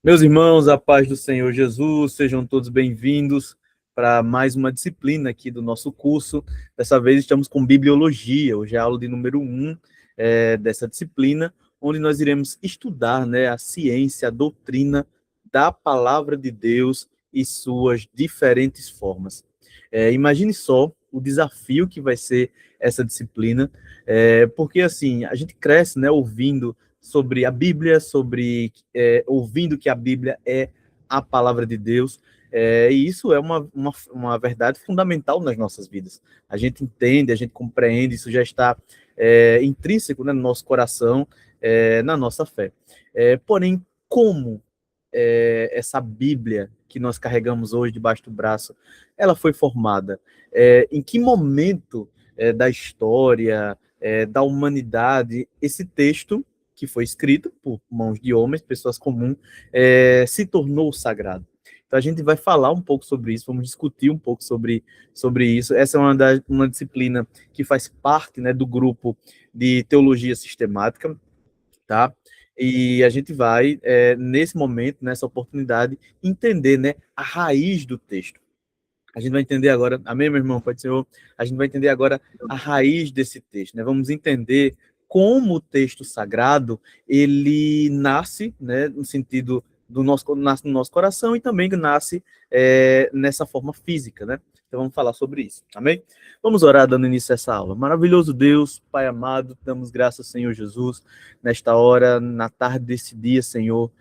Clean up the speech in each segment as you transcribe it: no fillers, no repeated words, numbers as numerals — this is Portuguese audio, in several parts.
Meus irmãos, a paz do Senhor Jesus, sejam todos bem-vindos para mais uma disciplina aqui do nosso curso. Dessa vez estamos com Bibliologia, hoje é a aula de número 1 dessa disciplina, onde nós iremos estudar, a ciência, a doutrina da Palavra de Deus e suas diferentes formas. Imagine só o desafio que vai ser essa disciplina, porque assim, a gente cresce, ouvindo sobre a Bíblia, ouvindo que a Bíblia é a palavra de Deus, e isso é uma verdade fundamental nas nossas vidas. A gente entende, a gente compreende, isso já está intrínseco, no nosso coração, na nossa fé. Porém, como essa Bíblia que nós carregamos hoje debaixo do braço, ela foi formada? Em que momento da história, da humanidade, esse texto que foi escrito por mãos de homens, pessoas comuns, se tornou sagrado? Então a gente vai falar um pouco sobre isso, vamos discutir um pouco sobre isso. Essa é uma disciplina que faz parte, do grupo de teologia sistemática, tá? E a gente vai, nesse momento, nessa oportunidade, entender, a raiz do texto. A gente vai entender agora, amém, meu irmão? Pai do Senhor? A gente vai entender agora a raiz desse texto, Vamos entender como o texto sagrado, ele nasce, no sentido nasce no nosso coração e também nasce nessa forma física, Então vamos falar sobre isso, amém? Vamos orar dando início a essa aula. Maravilhoso Deus, Pai amado, damos graças, Senhor Jesus, nesta hora, na tarde desse dia, Senhor,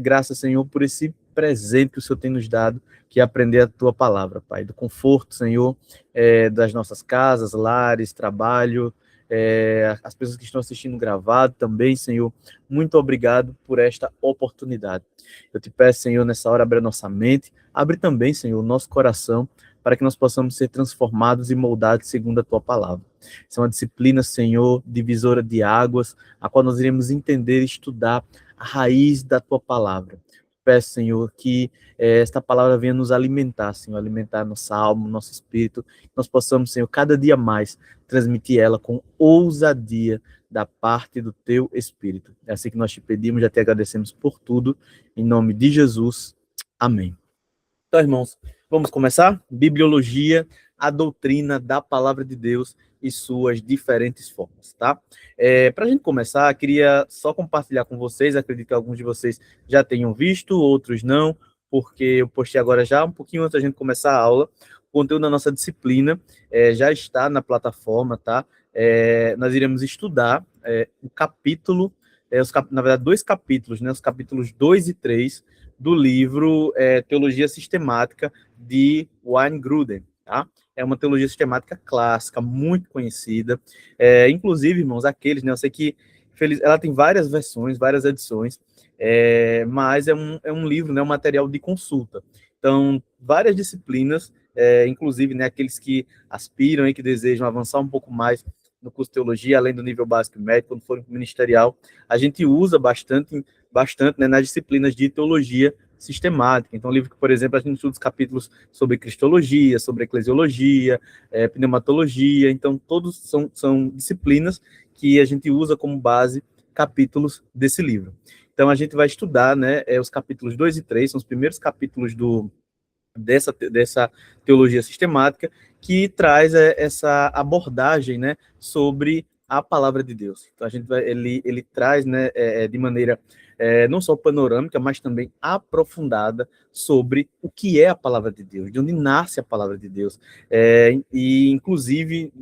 graças, Senhor, por esse presente que o Senhor tem nos dado, que é aprender a tua palavra, Pai, do conforto, Senhor, das nossas casas, lares, trabalho, as pessoas que estão assistindo gravado também, Senhor, muito obrigado por esta oportunidade. Eu te peço, Senhor, nessa hora, abre a nossa mente, abre também, Senhor, o nosso coração, para que nós possamos ser transformados e moldados segundo a tua palavra. Essa é uma disciplina, Senhor, divisora de águas, a qual nós iremos entender e estudar a raiz da tua palavra. Peço, Senhor, que esta palavra venha nos alimentar, Senhor, alimentar nossa alma, nosso espírito, que nós possamos, Senhor, cada dia mais transmitir ela com ousadia da parte do teu Espírito. É assim que nós te pedimos, já te agradecemos por tudo, em nome de Jesus. Amém. Então, irmãos, vamos começar? Bibliologia, a doutrina da palavra de Deus e suas diferentes formas, tá? Para a gente começar, queria só compartilhar com vocês, acredito que alguns de vocês já tenham visto, outros não, porque eu postei agora já, um pouquinho antes da gente começar a aula, o conteúdo da nossa disciplina já está na plataforma, tá? Nós iremos estudar o capítulo, na verdade, 2 capítulos, os capítulos 2 e 3 do livro Teologia Sistemática de Wayne Grudem, tá? É uma teologia sistemática clássica, muito conhecida. Inclusive, irmãos, aqueles, eu sei que ela tem várias versões, várias edições, mas é um livro, um material de consulta. Então, várias disciplinas, inclusive, aqueles que aspiram e que desejam avançar um pouco mais no curso de teologia, além do nível básico e médio, quando for ministerial, a gente usa bastante, nas disciplinas de teologia sistemática. Então, livro que, por exemplo, a gente estuda os capítulos sobre cristologia, sobre eclesiologia, pneumatologia. Então, todos são disciplinas que a gente usa como base capítulos desse livro. Então, a gente vai estudar, os capítulos 2 e 3, são os primeiros capítulos dessa teologia sistemática, que traz essa abordagem, sobre a palavra de Deus. Então, ele traz, de maneira não só panorâmica, mas também aprofundada sobre o que é a palavra de Deus, de onde nasce a palavra de Deus, e inclusive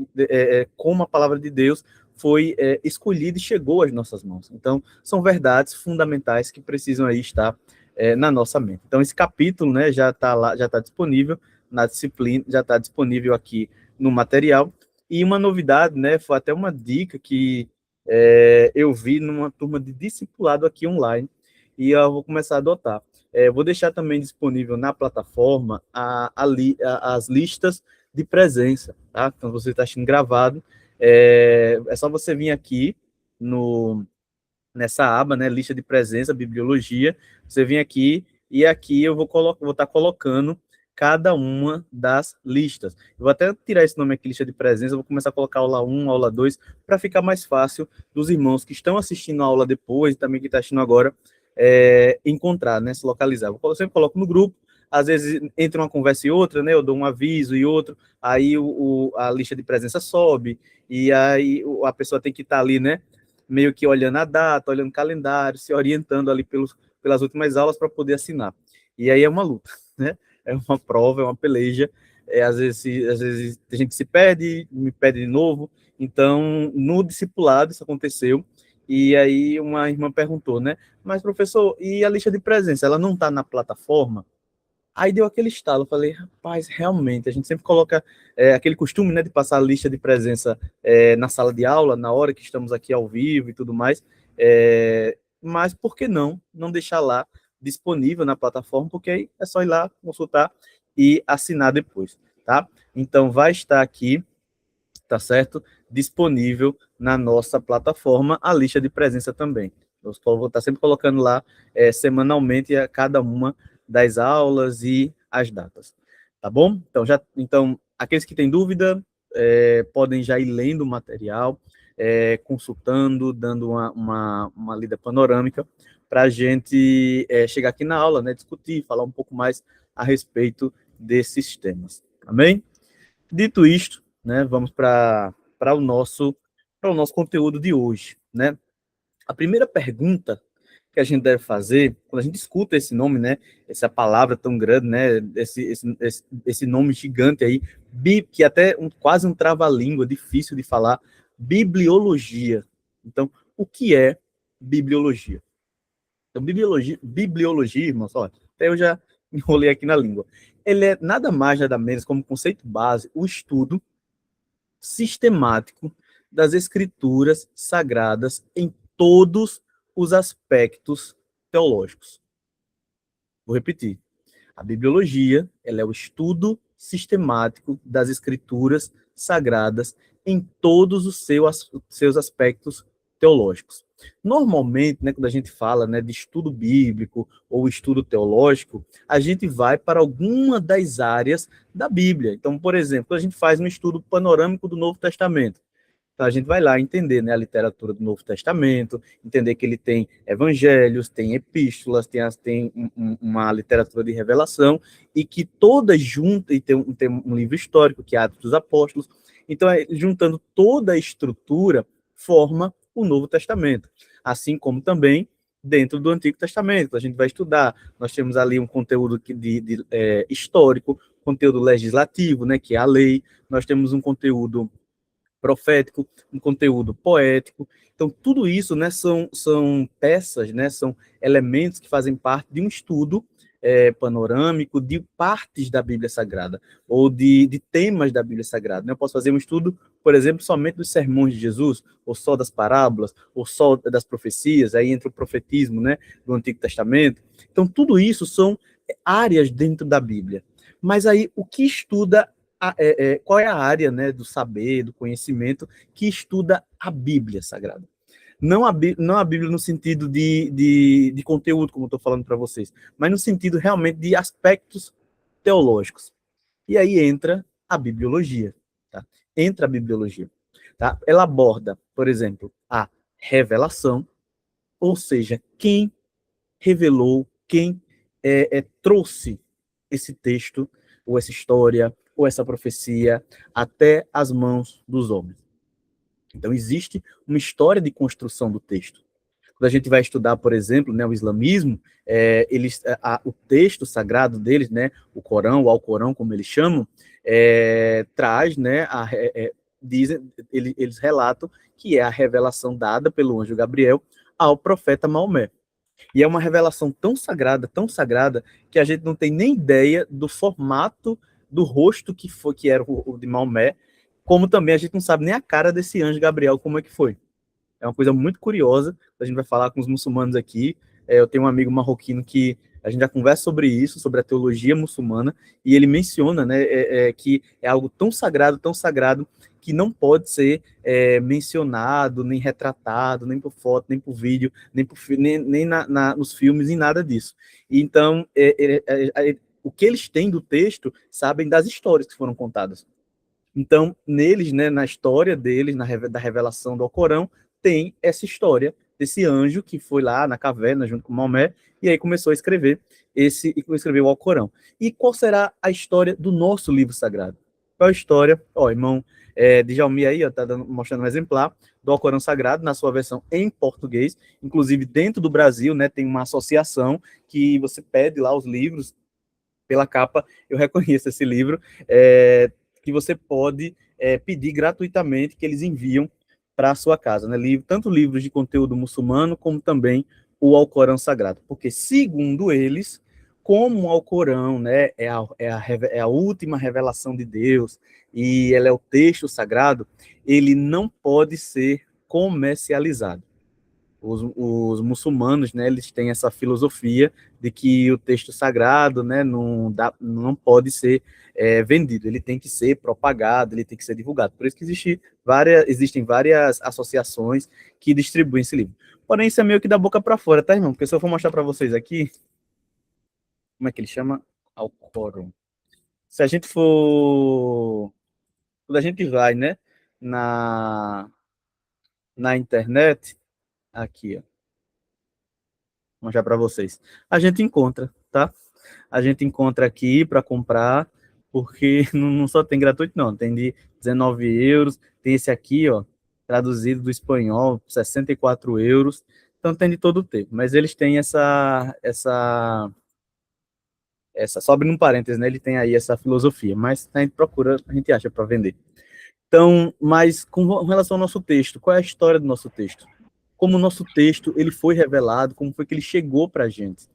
como a palavra de Deus foi escolhida e chegou às nossas mãos. Então, são verdades fundamentais que precisam aí estar na nossa mente. Então, esse capítulo, já está lá, já está disponível na disciplina, já está disponível aqui no material. E uma novidade, foi até uma dica que eu vi numa turma de discipulado aqui online, e eu vou começar a adotar. Vou deixar também disponível na plataforma as listas de presença, tá? Então, você está assistindo gravado, é só você vir aqui nessa aba, lista de presença, bibliologia, você vem aqui, e aqui eu vou estar colocando cada uma das listas. Eu vou até tirar esse nome aqui, lista de presença, eu vou começar a colocar aula 1, aula 2, para ficar mais fácil dos irmãos que estão assistindo a aula depois, e também que estão assistindo agora, encontrar, né, se localizar. Eu sempre coloco no grupo, às vezes entre uma conversa e outra, né, eu dou um aviso e outro, aí a lista de presença sobe, e aí a pessoa tem que estar ali, né, meio que olhando a data, olhando o calendário, se orientando ali pelas últimas aulas para poder assinar. E aí é uma luta, né? É uma prova, é uma peleja. Às vezes a gente se perde, me pede de novo. Então, no discipulado isso aconteceu. E aí uma irmã perguntou, né? Mas, professor, e a lista de presença? Ela não está na plataforma? Aí deu aquele estalo, eu falei, rapaz, realmente, a gente sempre coloca aquele costume, né, de passar a lista de presença na sala de aula, na hora que estamos aqui ao vivo e tudo mais, mas por que não deixar lá disponível na plataforma, porque aí é só ir lá, consultar e assinar depois, tá? Então, vai estar aqui, tá certo? Disponível na nossa plataforma a lista de presença também. Eu vou estar sempre colocando lá semanalmente a cada uma das aulas e as datas, tá bom? Então aqueles que têm dúvida podem já ir lendo o material, consultando, dando uma lida panorâmica para a gente chegar aqui na aula, né, discutir, falar um pouco mais a respeito desses temas. Amém? Dito isto, né, vamos para o nosso conteúdo de hoje, né? A primeira pergunta que a gente deve fazer, quando a gente escuta esse nome, né, essa palavra tão grande, né, esse nome gigante aí, que até quase um trava-língua, difícil de falar, bibliologia. Então, o que é bibliologia? Então, bibliologia, irmãos, ó, até eu já enrolei aqui na língua. Ele é nada mais, nada menos, como conceito base, o estudo sistemático das escrituras sagradas em todos os aspectos teológicos. Vou repetir. A bibliologia, ela é o estudo sistemático das escrituras sagradas em todos os seus aspectos teológicos. Normalmente, né, quando a gente fala, né, de estudo bíblico ou estudo teológico, a gente vai para alguma das áreas da Bíblia. Então, por exemplo, a gente faz um estudo panorâmico do Novo Testamento. Então, a gente vai lá entender, né, a literatura do Novo Testamento, entender que ele tem evangelhos, tem epístolas, tem uma literatura de revelação, e que todas juntas, e tem um livro histórico, que é Atos dos Apóstolos. Então, juntando toda a estrutura, forma o Novo Testamento. Assim como também dentro do Antigo Testamento. A gente vai estudar, nós temos ali um conteúdo histórico, conteúdo legislativo, né, que é a lei, nós temos um conteúdo profético, um conteúdo poético. Então, tudo isso, né, são peças, né, são elementos que fazem parte de um estudo panorâmico de partes da Bíblia Sagrada, ou de temas da Bíblia Sagrada. Eu posso fazer um estudo, por exemplo, somente dos sermões de Jesus, ou só das parábolas, ou só das profecias, aí entra o profetismo, né, do Antigo Testamento. Então, tudo isso são áreas dentro da Bíblia. Mas aí, o que estuda qual é a área, né, do saber, do conhecimento que estuda a Bíblia Sagrada? Não a Bíblia no sentido de conteúdo, como eu estou falando para vocês, mas no sentido realmente de aspectos teológicos. E aí entra a bibliologia. Tá? Entra a bibliologia. Tá? Ela aborda, por exemplo, a revelação, ou seja, quem revelou, quem trouxe esse texto, ou essa história, ou essa profecia, até as mãos dos homens. Então, existe uma história de construção do texto. Quando a gente vai estudar, por exemplo, né, o islamismo, o texto sagrado deles, né, o Corão, o Alcorão, como eles chamam, traz, né, eles relatam que é a revelação dada pelo anjo Gabriel ao profeta Maomé. E é uma revelação tão sagrada, que a gente não tem nem ideia do formato do rosto que era o de Maomé, como também a gente não sabe nem a cara desse anjo Gabriel, como é que foi. É uma coisa muito curiosa, a gente vai falar com os muçulmanos aqui. Eu tenho um amigo marroquino que a gente já conversa sobre isso, sobre a teologia muçulmana, e ele menciona, né, que é algo tão sagrado, que não pode ser mencionado, nem retratado, nem por foto, nem por vídeo, nem nos filmes, nem nada disso. Então, o que eles têm do texto, sabem das histórias que foram contadas. Então, neles, né, na história deles, da revelação do Alcorão, tem essa história desse anjo que foi lá na caverna junto com Maomé, e aí começou a escrever o Alcorão. E qual será a história do nosso livro sagrado? Qual a história? Ó, irmão Djalmi aí, ó, tá mostrando um exemplar do Alcorão Sagrado na sua versão em português. Inclusive, dentro do Brasil, né, tem uma associação que você pede lá os livros pela capa. Eu reconheço esse livro, que você pode pedir gratuitamente que eles enviam para a sua casa, né? Tanto livros de conteúdo muçulmano, como também o Alcorão Sagrado. Porque, segundo eles, como o Alcorão, né, é a última revelação de Deus, e ela é o texto sagrado, ele não pode ser comercializado. Os muçulmanos, né, eles têm essa filosofia de que o texto sagrado, né, não pode ser vendido, ele tem que ser propagado, ele tem que ser divulgado. Por isso que existem várias associações que distribuem esse livro. Porém, isso é meio que da boca para fora, tá, irmão? Porque se eu for mostrar para vocês aqui, como é que ele chama? Alcorão. Se a gente for... Quando a gente vai, né, na internet, aqui, ó, vou mostrar para vocês. A gente encontra, tá? A gente encontra aqui para comprar, porque não só tem gratuito, não. Tem de 19 euros, tem esse aqui, ó, traduzido do espanhol, 64 euros. Então tem de todo o tempo. Mas eles têm só abrindo um parênteses, né? Ele tem aí essa filosofia, mas a gente procura, a gente acha para vender. Então, mas com relação ao nosso texto, qual é a história do nosso texto? Como o nosso texto ele foi revelado, como foi que ele chegou para a gente?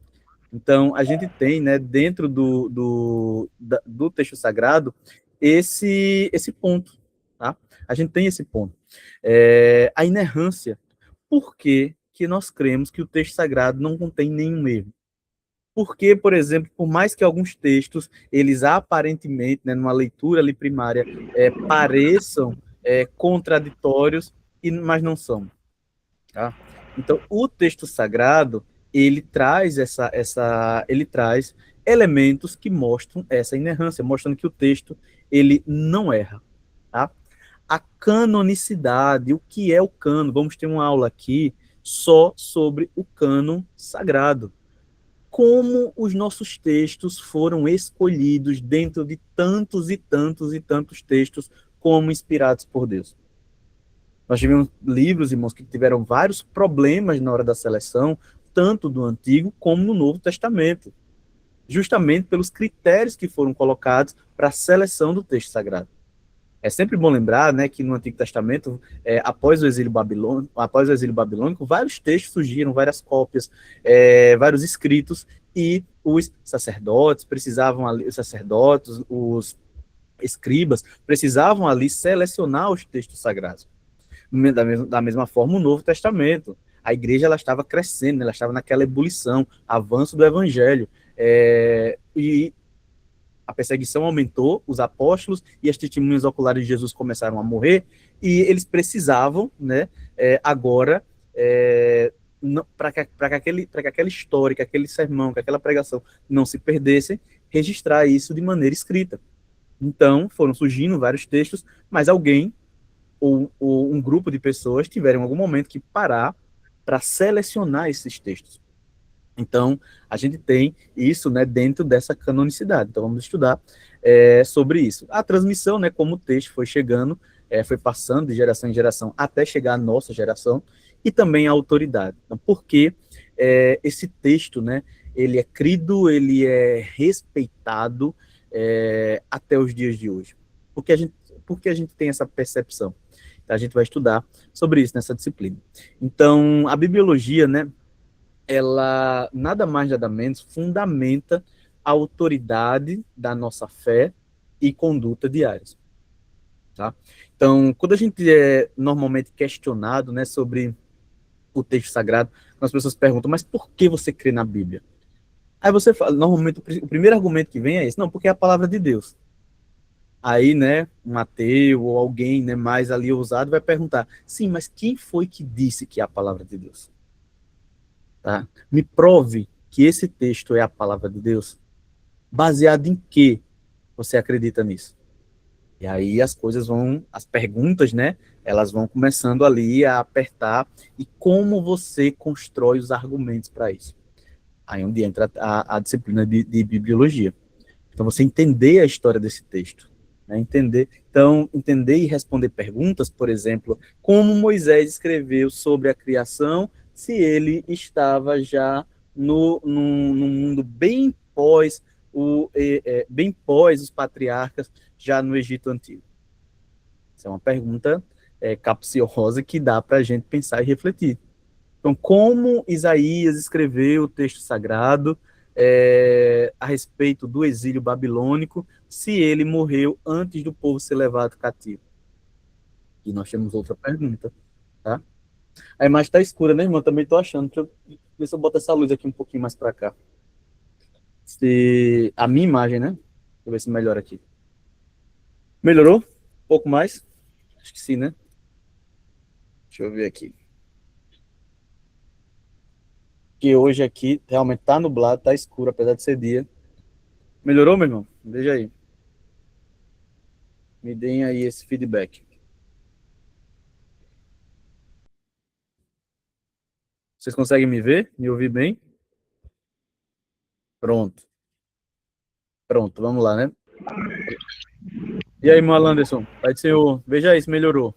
Então, a gente tem, né, dentro do texto sagrado, esse ponto, tá? A gente tem esse ponto. A inerrância. Por que que nós cremos que o texto sagrado não contém nenhum erro? Porque, por exemplo, por mais que alguns textos, eles aparentemente, né, numa leitura ali primária, pareçam contraditórios, mas não são. Tá? Então, o texto sagrado, ele traz ele traz elementos que mostram essa inerrância, mostrando que o texto, ele não erra, tá? A canonicidade, o que é o cânon? Vamos ter uma aula aqui só sobre o cânon sagrado. Como os nossos textos foram escolhidos dentro de tantos e tantos e tantos textos como inspirados por Deus. Nós tivemos livros, irmãos, que tiveram vários problemas na hora da seleção, tanto do Antigo como no Novo Testamento, justamente pelos critérios que foram colocados para a seleção do texto sagrado. É sempre bom lembrar, né, que no Antigo Testamento, após o exílio babilônico, vários textos surgiram, várias cópias, vários escritos, e os sacerdotes, os escribas, precisavam ali selecionar os textos sagrados. Da mesma forma, o Novo Testamento. A igreja ela estava crescendo, ela estava naquela ebulição, avanço do evangelho. E a perseguição aumentou, os apóstolos e as testemunhas oculares de Jesus começaram a morrer, e eles precisavam, né, agora, para que aquela história, que aquele sermão, que aquela pregação não se perdessem, registrar isso de maneira escrita. Então, foram surgindo vários textos, mas alguém ou um grupo de pessoas tiveram em algum momento que parar para selecionar esses textos. Então, a gente tem isso, né, dentro dessa canonicidade. Então, vamos estudar sobre isso. A transmissão, né, como o texto foi chegando, foi passando de geração em geração até chegar à nossa geração, e também a autoridade. Então, por que esse texto, né, ele é crido, ele é respeitado até os dias de hoje? Porque a gente tem essa percepção? A gente vai estudar sobre isso nessa disciplina. Então, a bibliologia, né, ela nada mais nada menos fundamenta a autoridade da nossa fé e conduta diárias. Tá? Então, quando a gente é normalmente questionado, né, sobre o texto sagrado, as pessoas perguntam, mas por que você crê na Bíblia? Aí você fala, normalmente o primeiro argumento que vem é esse, não, porque é a palavra de Deus. Aí, né, um ateu ou alguém, né, mais ali ousado vai perguntar, sim, mas quem foi que disse que é a palavra de Deus? Tá? Me prove que esse texto é a palavra de Deus. Baseado em que você acredita nisso? E aí as perguntas, né, elas vão começando ali a apertar, e como você constrói os argumentos para isso. Aí é onde entra a disciplina de bibliologia. Então, você entender a história desse texto, né? Entender e responder perguntas, por exemplo, como Moisés escreveu sobre a criação, se ele estava já no mundo bem pós os patriarcas, já no Egito Antigo. Essa é uma pergunta capciosa que dá para a gente pensar e refletir. Então, como Isaías escreveu o texto sagrado a respeito do exílio babilônico, se ele morreu antes do povo ser levado cativo? E nós temos outra pergunta, tá? A imagem está escura, né, irmão? Também estou achando. Deixa eu ver se eu boto essa luz aqui um pouquinho mais para cá. A minha imagem, né? Deixa eu ver se melhora aqui. Melhorou? Um pouco mais? Acho que sim, né? Deixa eu ver aqui. Que hoje aqui realmente tá nublado, tá escuro, apesar de ser dia. Melhorou, meu irmão? Veja aí. Me deem aí esse feedback. Vocês conseguem me ver? Me ouvir bem? Pronto. Pronto, vamos lá, né? E aí, irmão Anderson? Pai do Senhor, veja aí se melhorou.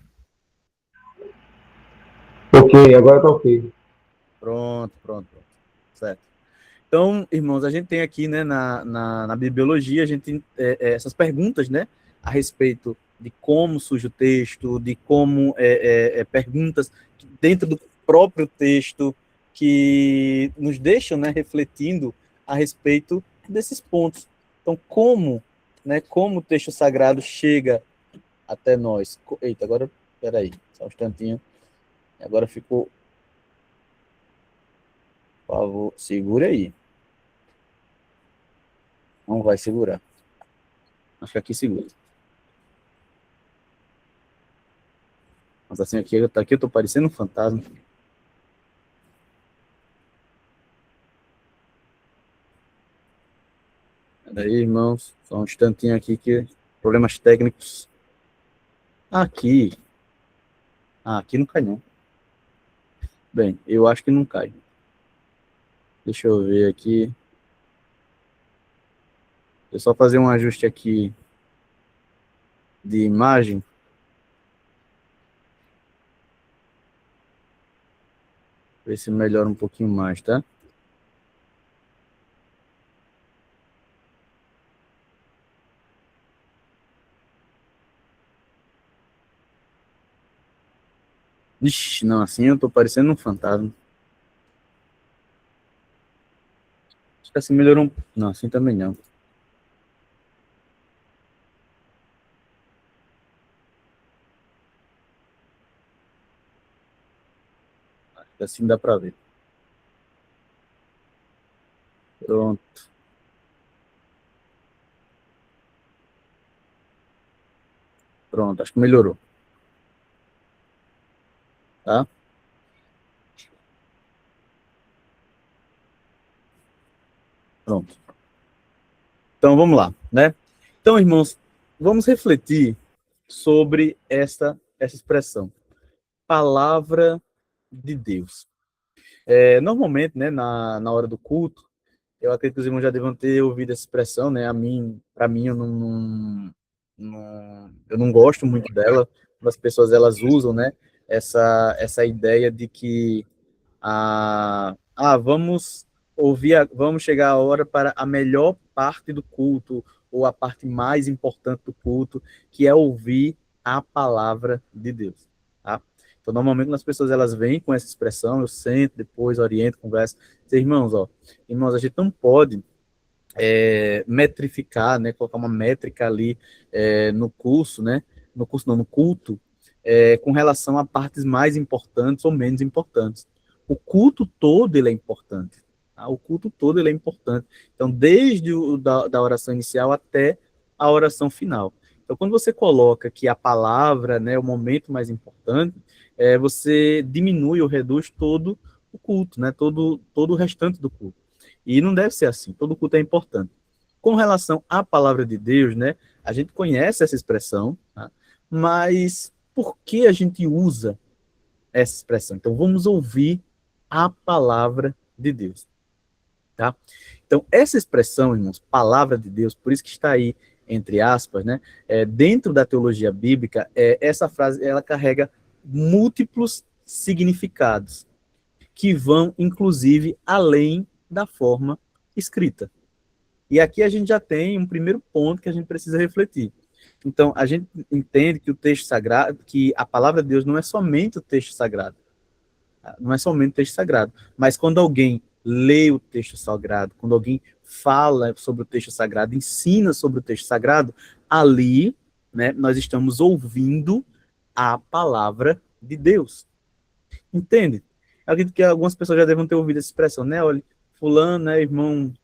Ok, agora tá ok. Pronto, pronto, pronto. Certo. Então, irmãos, a gente tem aqui, né, na bibliologia, a gente tem essas perguntas, né, a respeito de como surge o texto, de como perguntas dentro do próprio texto que nos deixam, né, refletindo a respeito desses pontos. Então, como o texto sagrado chega até nós? Eita, agora, peraí, só um instantinho. Agora ficou, por favor, segura aí. Não vai segurar. Acho que aqui segura. Mas assim, aqui eu tô parecendo um fantasma. Peraí, irmãos, só um instantinho aqui que problemas técnicos. Aqui. Aqui não cai não. Bem, eu acho que não cai. Deixa eu ver aqui. Deixa eu só fazer um ajuste aqui de imagem. Ver se melhora um pouquinho mais, tá? Ixi, não, assim eu tô parecendo um fantasma. Acho que assim melhorou um... Não, assim também não. Acho que assim dá pra ver. Pronto, pronto, acho que melhorou, tá? Pronto. Então vamos lá, né? Então, irmãos, vamos refletir sobre essa expressão, palavra de Deus. Normalmente, né, na hora do culto, eu acredito que os irmãos já devam ter ouvido essa expressão, né? Para mim, eu não gosto muito dela. As pessoas elas usam, né? Essa ideia de que vamos chegar a hora para a melhor parte do culto, ou a parte mais importante do culto, que é ouvir a palavra de Deus, tá? Então, normalmente, as pessoas elas vêm com essa expressão, eu sento, depois oriento, converso, dizer, irmãos, a gente não pode metrificar, né, colocar uma métrica ali no curso, né, no curso não, no culto, com relação a partes mais importantes ou menos importantes. O culto todo ele é importante. Tá? O culto todo ele é importante. Então, desde da oração inicial até a oração final. Então, quando você coloca que a palavra, né, é o momento mais importante, você diminui ou reduz todo o culto, né, todo o restante do culto. E não deve ser assim. Todo culto é importante. Com relação à palavra de Deus, né, a gente conhece essa expressão, tá? Mas por que a gente usa essa expressão? Então, vamos ouvir a palavra de Deus, tá? Então, essa expressão, irmãos, palavra de Deus, por isso que está aí entre aspas, né? Dentro da teologia bíblica, essa frase ela carrega múltiplos significados que vão, inclusive, além da forma escrita. E aqui a gente já tem um primeiro ponto que a gente precisa refletir. Então, a gente entende que o texto sagrado, que a palavra de Deus não é somente o texto sagrado. Não é somente o texto sagrado. Mas quando alguém lê o texto sagrado, quando alguém fala sobre o texto sagrado, ensina sobre o texto sagrado, ali, né, nós estamos ouvindo a palavra de Deus. Entende? Eu acredito que algumas pessoas já devem ter ouvido essa expressão, né? Olha, fulano, né, irmão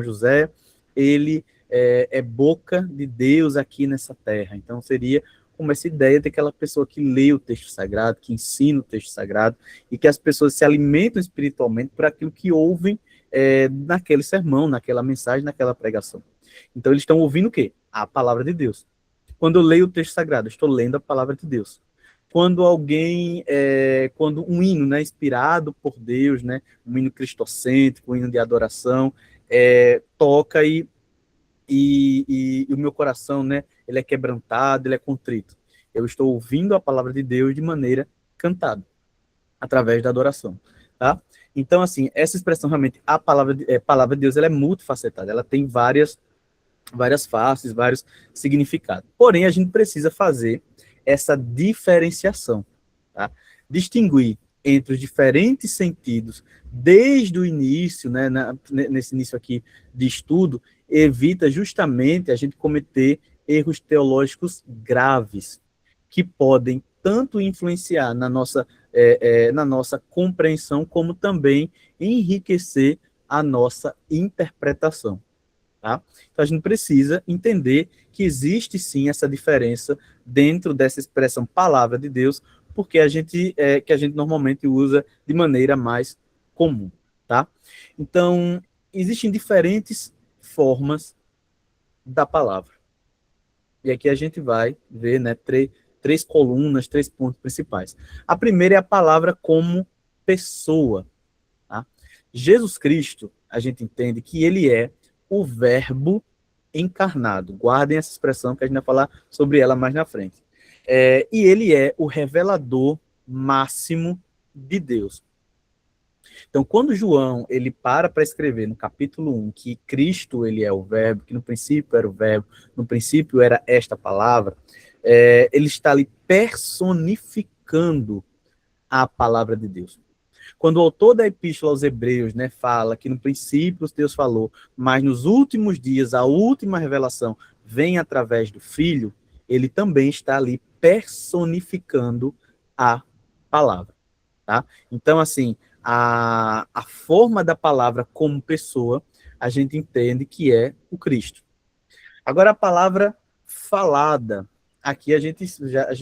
José, ele é boca de Deus aqui nessa terra. Então, seria como essa ideia daquela pessoa que lê o texto sagrado, que ensina o texto sagrado, e que as pessoas se alimentam espiritualmente por aquilo que ouvem naquele sermão, naquela mensagem, naquela pregação. Então, eles estão ouvindo o quê? A palavra de Deus. Quando eu leio o texto sagrado, eu estou lendo a palavra de Deus. Quando quando um hino, né, inspirado por Deus, né, um hino cristocêntrico, um hino de adoração, toca e o meu coração, né, ele é quebrantado, ele é contrito. Eu estou ouvindo a palavra de Deus de maneira cantada, através da adoração, tá? Então, assim, essa expressão realmente, a palavra de Deus, ela é multifacetada, ela tem várias faces, vários significados. Porém, a gente precisa fazer essa diferenciação, tá? Distinguir entre os diferentes sentidos desde o início, né, nesse início aqui de estudo, evita justamente a gente cometer erros teológicos graves, que podem tanto influenciar na nossa compreensão, como também enriquecer a nossa interpretação. Tá? Então, a gente precisa entender que existe, sim, essa diferença dentro dessa expressão palavra de Deus, porque que a gente normalmente usa de maneira mais comum. Tá? Então, existem diferentes formas da palavra. E aqui a gente vai ver, né, três colunas, 3 pontos principais. A primeira é a palavra como pessoa. Tá? Jesus Cristo, a gente entende que ele é o verbo encarnado. Guardem essa expressão que a gente vai falar sobre ela mais na frente. E ele é o revelador máximo de Deus. Então, quando João ele para escrever no capítulo 1 que Cristo ele é o verbo, que no princípio era o verbo, no princípio era esta palavra, ele está ali personificando a palavra de Deus. Quando o autor da Epístola aos Hebreus, né, fala que no princípio Deus falou, mas nos últimos dias a última revelação vem através do Filho, ele também está ali personificando a palavra. Tá? Então, assim, a forma da palavra como pessoa, a gente entende que é o Cristo. Agora, a palavra falada, aqui a gente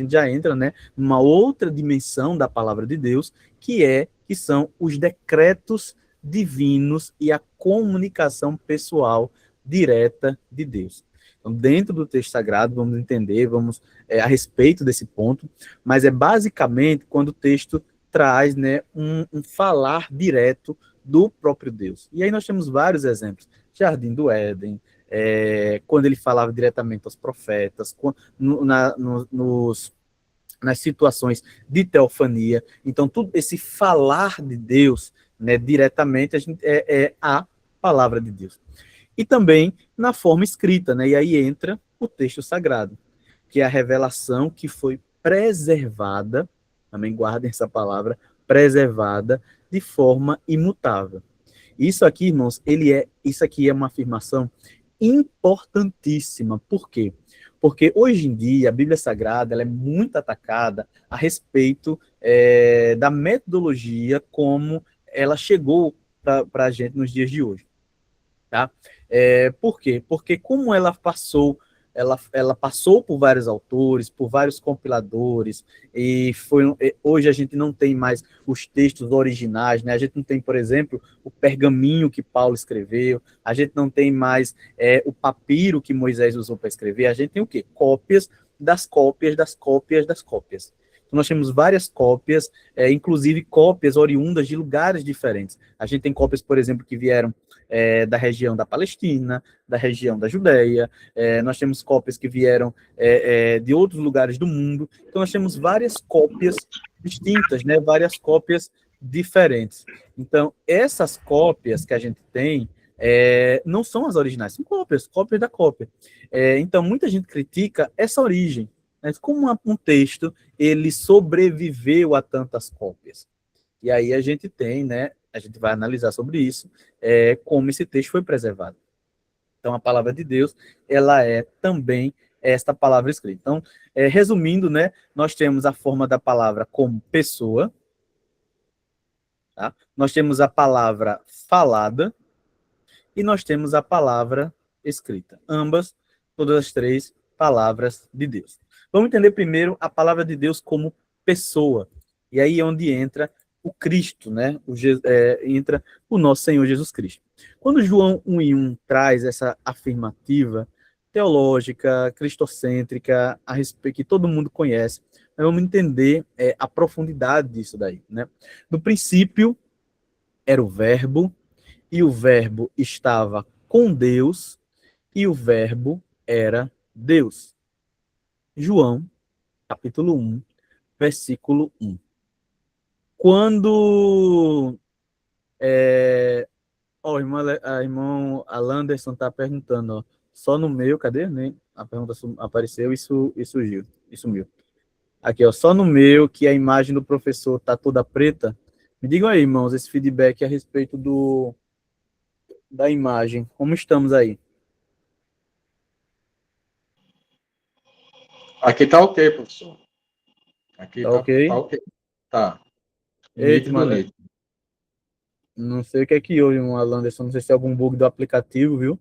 já entra, né, numa outra dimensão da palavra de Deus, que são os decretos divinos e a comunicação pessoal direta de Deus. Então, dentro do texto sagrado, vamos entender, a respeito desse ponto, mas é basicamente quando o texto traz, né, um falar direto do próprio Deus. E aí nós temos vários exemplos. Jardim do Éden, quando ele falava diretamente aos profetas, nas situações de teofania. Então, tudo esse falar de Deus, né, diretamente, é a palavra de Deus. E também na forma escrita, né, e aí entra o texto sagrado, que é a revelação que foi preservada, também guardem essa palavra, preservada de forma imutável. Isso aqui, irmãos, isso aqui é uma afirmação importantíssima. Por quê? Porque hoje em dia a Bíblia Sagrada ela é muito atacada a respeito da metodologia como ela chegou para a gente nos dias de hoje. Tá? Por quê? Porque como ela passou ela passou por vários autores, por vários compiladores, hoje a gente não tem mais os textos originais, né? A gente não tem, por exemplo, o pergaminho que Paulo escreveu, a gente não tem mais o papiro que Moisés usou para escrever, a gente tem o quê? Cópias das cópias das cópias das cópias. Então, nós temos várias cópias, inclusive cópias oriundas de lugares diferentes. A gente tem cópias, por exemplo, que vieram da região da Palestina, da região da Judéia, nós temos cópias que vieram de outros lugares do mundo. Então, nós temos várias cópias distintas, né? Várias cópias diferentes. Então, essas cópias que a gente tem não são as originais, são cópias, cópias da cópia. Então, muita gente critica essa origem, né? Como um texto, ele sobreviveu a tantas cópias. E aí a gente tem, né, a gente vai analisar sobre isso, como esse texto foi preservado. Então, a palavra de Deus, ela é também esta palavra escrita. Então, resumindo, né, nós temos a forma da palavra como pessoa, tá? Nós temos a palavra falada e nós temos a palavra escrita. Ambas, todas as três palavras de Deus. Vamos entender primeiro a palavra de Deus como pessoa. E aí é onde entra o Cristo, né? Entra o nosso Senhor Jesus Cristo. Quando João 1:1 traz essa afirmativa teológica, cristocêntrica, a respeito que todo mundo conhece, nós vamos entender a profundidade disso daí, né? No princípio era o Verbo, e o Verbo estava com Deus, e o Verbo era Deus. João, capítulo 1, versículo 1. Quando a irmã Alanderson está perguntando, ó, só no meu, cadê? Nem a pergunta apareceu e surgiu, e sumiu. Aqui, ó, só no meu que a imagem do professor tá toda preta. Me digam aí, irmãos, esse feedback a respeito da imagem. Como estamos aí? Aqui tá ok, professor. Aqui Tá tá ok? ok. Tá. Eita, Nítido, mano, nítido. não sei o que é que houve, irmão Alanderson, não sei se é algum bug do aplicativo, viu?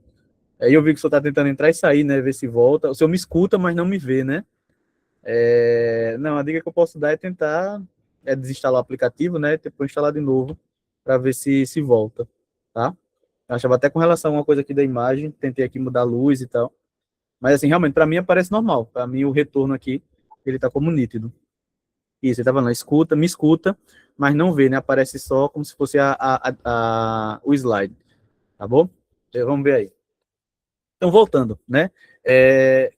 Aí eu vi que o senhor tá tentando entrar e sair, né, ver se volta. O senhor me escuta, mas não me vê, né? Não, a dica que eu posso dar é tentar desinstalar o aplicativo, né, depois instalar de novo, para ver se volta, tá? Eu achava até com relação a uma coisa aqui da imagem, tentei aqui mudar a luz e tal. Mas assim, realmente, para mim aparece normal. Para mim o retorno aqui, ele tá como nítido. Isso, ele tá falando, me escuta, mas não vê, né? Aparece só como se fosse o slide, tá bom? Então, vamos ver aí. Então, voltando, né?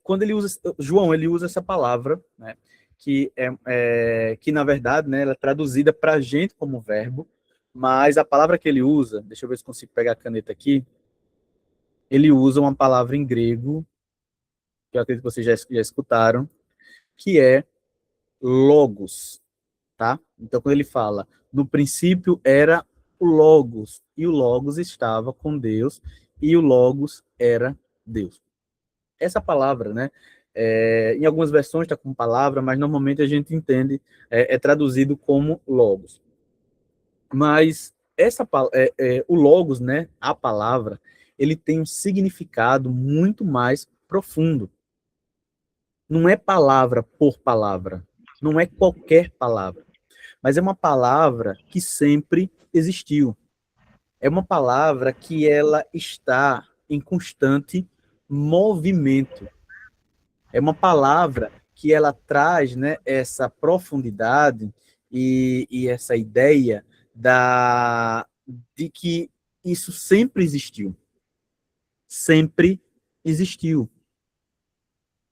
Quando ele usa, João, ele usa essa palavra, né? Que na verdade, né, ela é traduzida para a gente como verbo, mas a palavra que ele usa, deixa eu ver se consigo pegar a caneta aqui, ele usa uma palavra em grego, que eu acredito que vocês já escutaram, que é logos, tá? Então, quando ele fala, no princípio era o logos, e o logos estava com Deus, e o logos era Deus. Essa palavra, né, em algumas versões está como palavra, mas normalmente a gente entende, é traduzido como logos. Mas o logos, né, a palavra, ele tem um significado muito mais profundo. Não é palavra por palavra, não é qualquer palavra, mas é uma palavra que sempre existiu. É uma palavra que ela está em constante movimento. É uma palavra que ela traz, né, essa profundidade e essa ideia de que isso sempre existiu. Sempre existiu.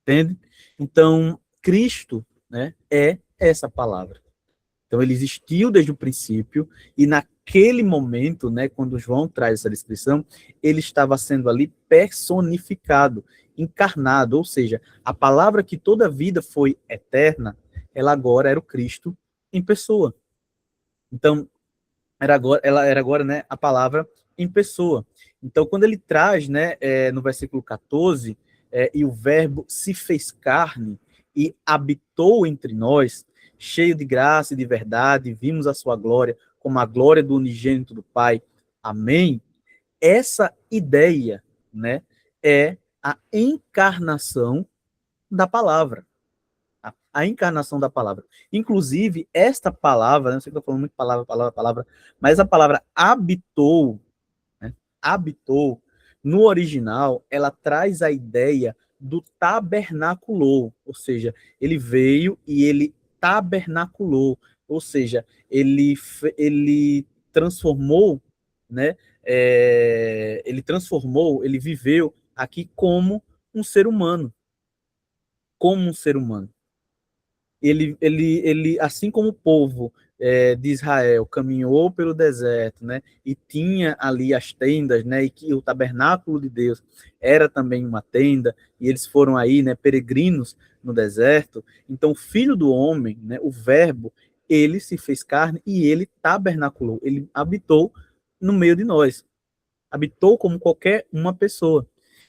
Entende? Então, Cristo, né, é essa palavra. Então, ele existiu desde o princípio e naquele momento, né, quando João traz essa descrição, ele estava sendo ali personificado, encarnado, ou seja, a palavra que toda a vida foi eterna, ela agora era o Cristo em pessoa. Então, ela era agora, né, a palavra em pessoa. Então, quando ele traz, né, no versículo 14, e o verbo se fez carne e habitou entre nós, cheio de graça e de verdade, vimos a sua glória, como a glória do unigênito do Pai. Amém? Essa ideia, né, é a encarnação da palavra. A encarnação da palavra. Inclusive, esta palavra, não sei que eu estou falando muito palavra, mas a palavra habitou, né, habitou, no original, ela traz a ideia do tabernaculou, ou seja, ele veio e ele tabernaculou, ou seja, ele transformou, né, ele viveu aqui como um ser humano, como um ser humano. Ele assim como o povo de Israel caminhou pelo deserto, né, e tinha ali as tendas, né, e que o tabernáculo de Deus era também uma tenda, e eles foram aí, né, peregrinos no deserto. Então, o Filho do Homem, né, o Verbo, ele se fez carne e ele tabernaculou, ele habitou no meio de nós, habitou como qualquer uma pessoa.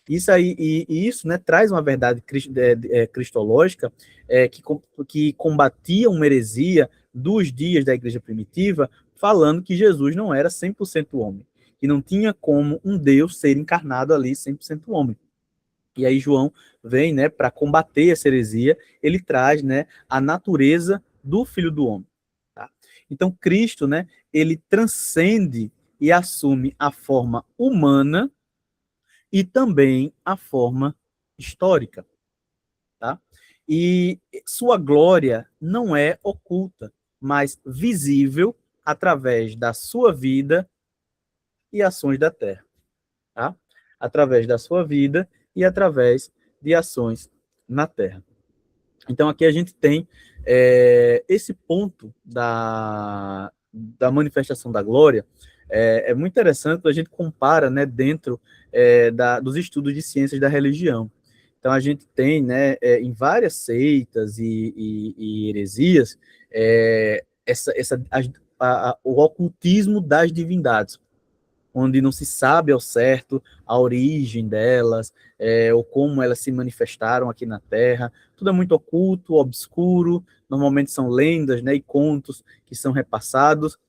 Isso aí, e isso, né, traz uma verdade cristológica que combatia uma heresia dos dias da igreja primitiva, falando que Jesus não era 100% homem, que não tinha como um Deus ser encarnado ali 100% homem. E aí João vem, né, para combater essa heresia, ele traz, né, a natureza do Filho do Homem. Tá? Então Cristo, né, ele transcende e assume a forma humana e também a forma histórica, tá? E sua glória não é oculta, mas visível através da sua vida e ações da terra, tá? Através da sua vida e através de ações na terra. Então aqui a gente tem esse ponto da manifestação da glória. É muito interessante quando a gente compara, né, dentro dos estudos de ciências da religião. Então a gente tem, né, em várias seitas e heresias, o ocultismo das divindades, onde não se sabe ao certo a origem delas, ou como elas se manifestaram aqui na Terra. Tudo é muito oculto, obscuro, normalmente são lendas, né, e contos que são repassados,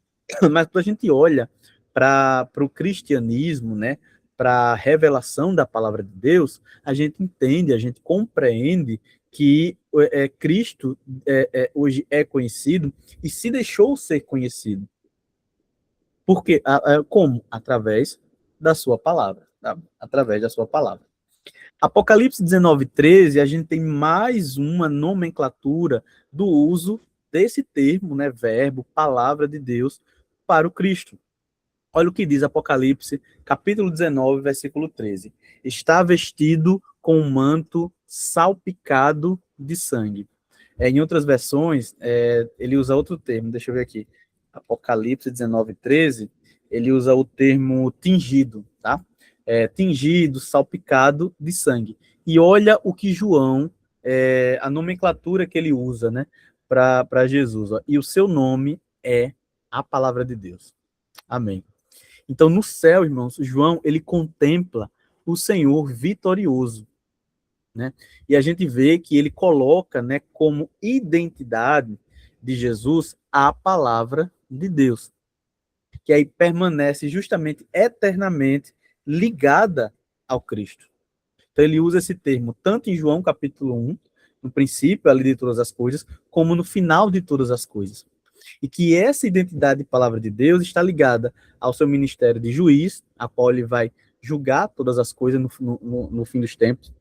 mas quando a gente olha para o cristianismo, né, para a revelação da palavra de Deus, a gente entende, a gente compreende que Cristo hoje é conhecido e se deixou ser conhecido. Porque, como? Através da sua palavra. Tá? Através da sua palavra. Apocalipse 19:13, a gente tem mais uma nomenclatura do uso desse termo, né, verbo, palavra de Deus, para o Cristo. Olha o que diz Apocalipse, capítulo 19, versículo 13. Está vestido com um manto salpicado de sangue. Em outras versões, ele usa outro termo, deixa eu ver aqui. Apocalipse 19:13, ele usa o termo tingido, tá? Tingido, salpicado de sangue. E olha o que João, a nomenclatura que ele usa, né, para Jesus. Ó. E o seu nome é a palavra de Deus. Amém. Então, no céu, irmãos, João, ele contempla o Senhor vitorioso, né? E a gente vê que ele coloca, né, como identidade de Jesus a palavra de Deus, que aí permanece justamente eternamente ligada ao Cristo. Então ele usa esse termo tanto em João capítulo 1, no princípio ali de todas as coisas, como no final de todas as coisas. E que essa identidade de palavra de Deus está ligada ao seu ministério de juiz, a qual ele vai julgar todas as coisas no fim dos tempos,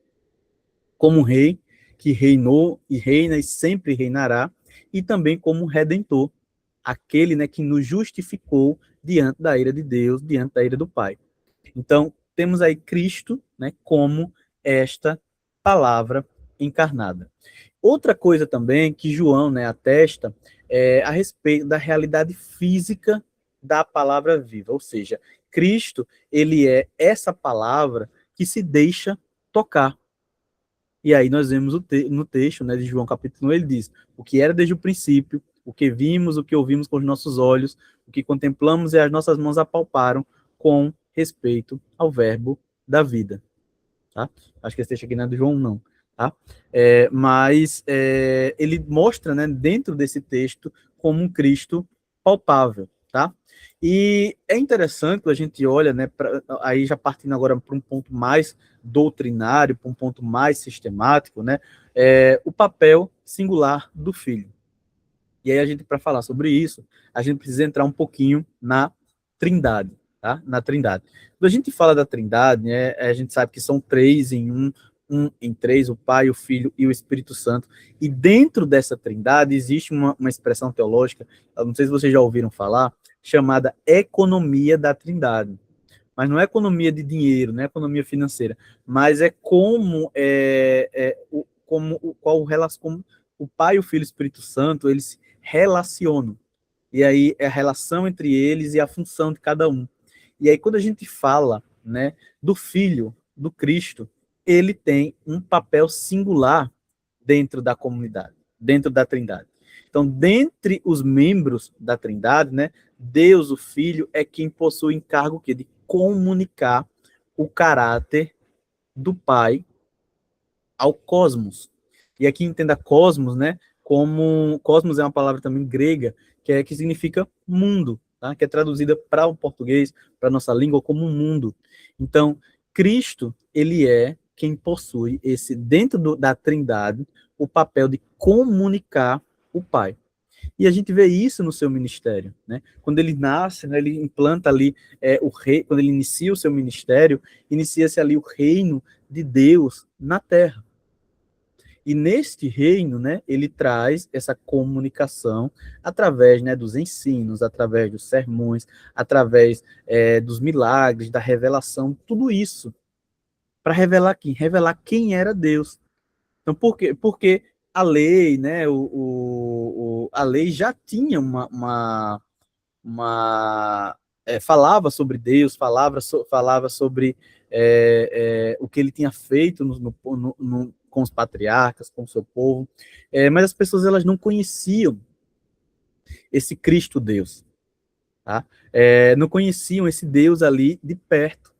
como rei que reinou e reina e sempre reinará, e também como redentor, aquele, né, que nos justificou diante da ira de Deus, diante da ira do Pai. Então, temos aí Cristo, né, como esta palavra encarnada. Outra coisa também que João, né, atesta a respeito da realidade física da palavra viva, ou seja, Cristo, ele é essa palavra que se deixa tocar. E aí nós vemos no texto, né, de João capítulo 1, ele diz, o que era desde o princípio, o que vimos, o que ouvimos com os nossos olhos, o que contemplamos e as nossas mãos apalparam com respeito ao verbo da vida. Tá? Acho que esse texto aqui não é do João, não. Tá? Mas ele mostra, né, dentro desse texto como um Cristo palpável. tá? E é interessante quando a gente olha, né, aí já partindo agora para um ponto mais doutrinário, para um ponto mais sistemático, né, o papel singular do filho. E aí a gente, para falar sobre isso, a gente precisa entrar um pouquinho na Trindade, tá? Na Trindade. Quando a gente fala da Trindade, né, a gente sabe que são três em um em três, o Pai, o Filho e o Espírito Santo. E dentro dessa Trindade existe uma expressão teológica, eu não sei se vocês já ouviram falar, chamada economia da Trindade. Mas não é economia de dinheiro, não é economia financeira, mas é como como o Pai, o Filho e o Espírito Santo, eles se relacionam. E aí é a relação entre eles e a função de cada um. E aí quando a gente fala, né, do Filho, do Cristo, ele tem um papel singular dentro da comunidade, dentro da Trindade. Então, dentre os membros da Trindade, né, Deus, o Filho, é quem possui o encargo de comunicar o caráter do Pai ao cosmos. E aqui entenda cosmos, né, como cosmos é uma palavra também grega, que significa mundo, tá? Que é traduzida para o português, para a nossa língua, como mundo. Então, Cristo, ele é quem possui esse, dentro da Trindade, o papel de comunicar o Pai. E a gente vê isso no seu ministério, né? Quando ele nasce, né, ele implanta ali o rei, quando ele inicia o seu ministério, inicia-se ali o reino de Deus na Terra. E neste reino, né, ele traz essa comunicação através, né, dos ensinos, através dos sermões, através dos milagres, da revelação, tudo isso para revelar quem? Revelar quem era Deus. Então, por quê? Porque a lei, né, a lei já tinha falava sobre Deus, falava sobre o que ele tinha feito com os patriarcas, com o seu povo, mas as pessoas elas não conheciam esse Cristo Deus, tá? Não conheciam esse Deus ali de perto.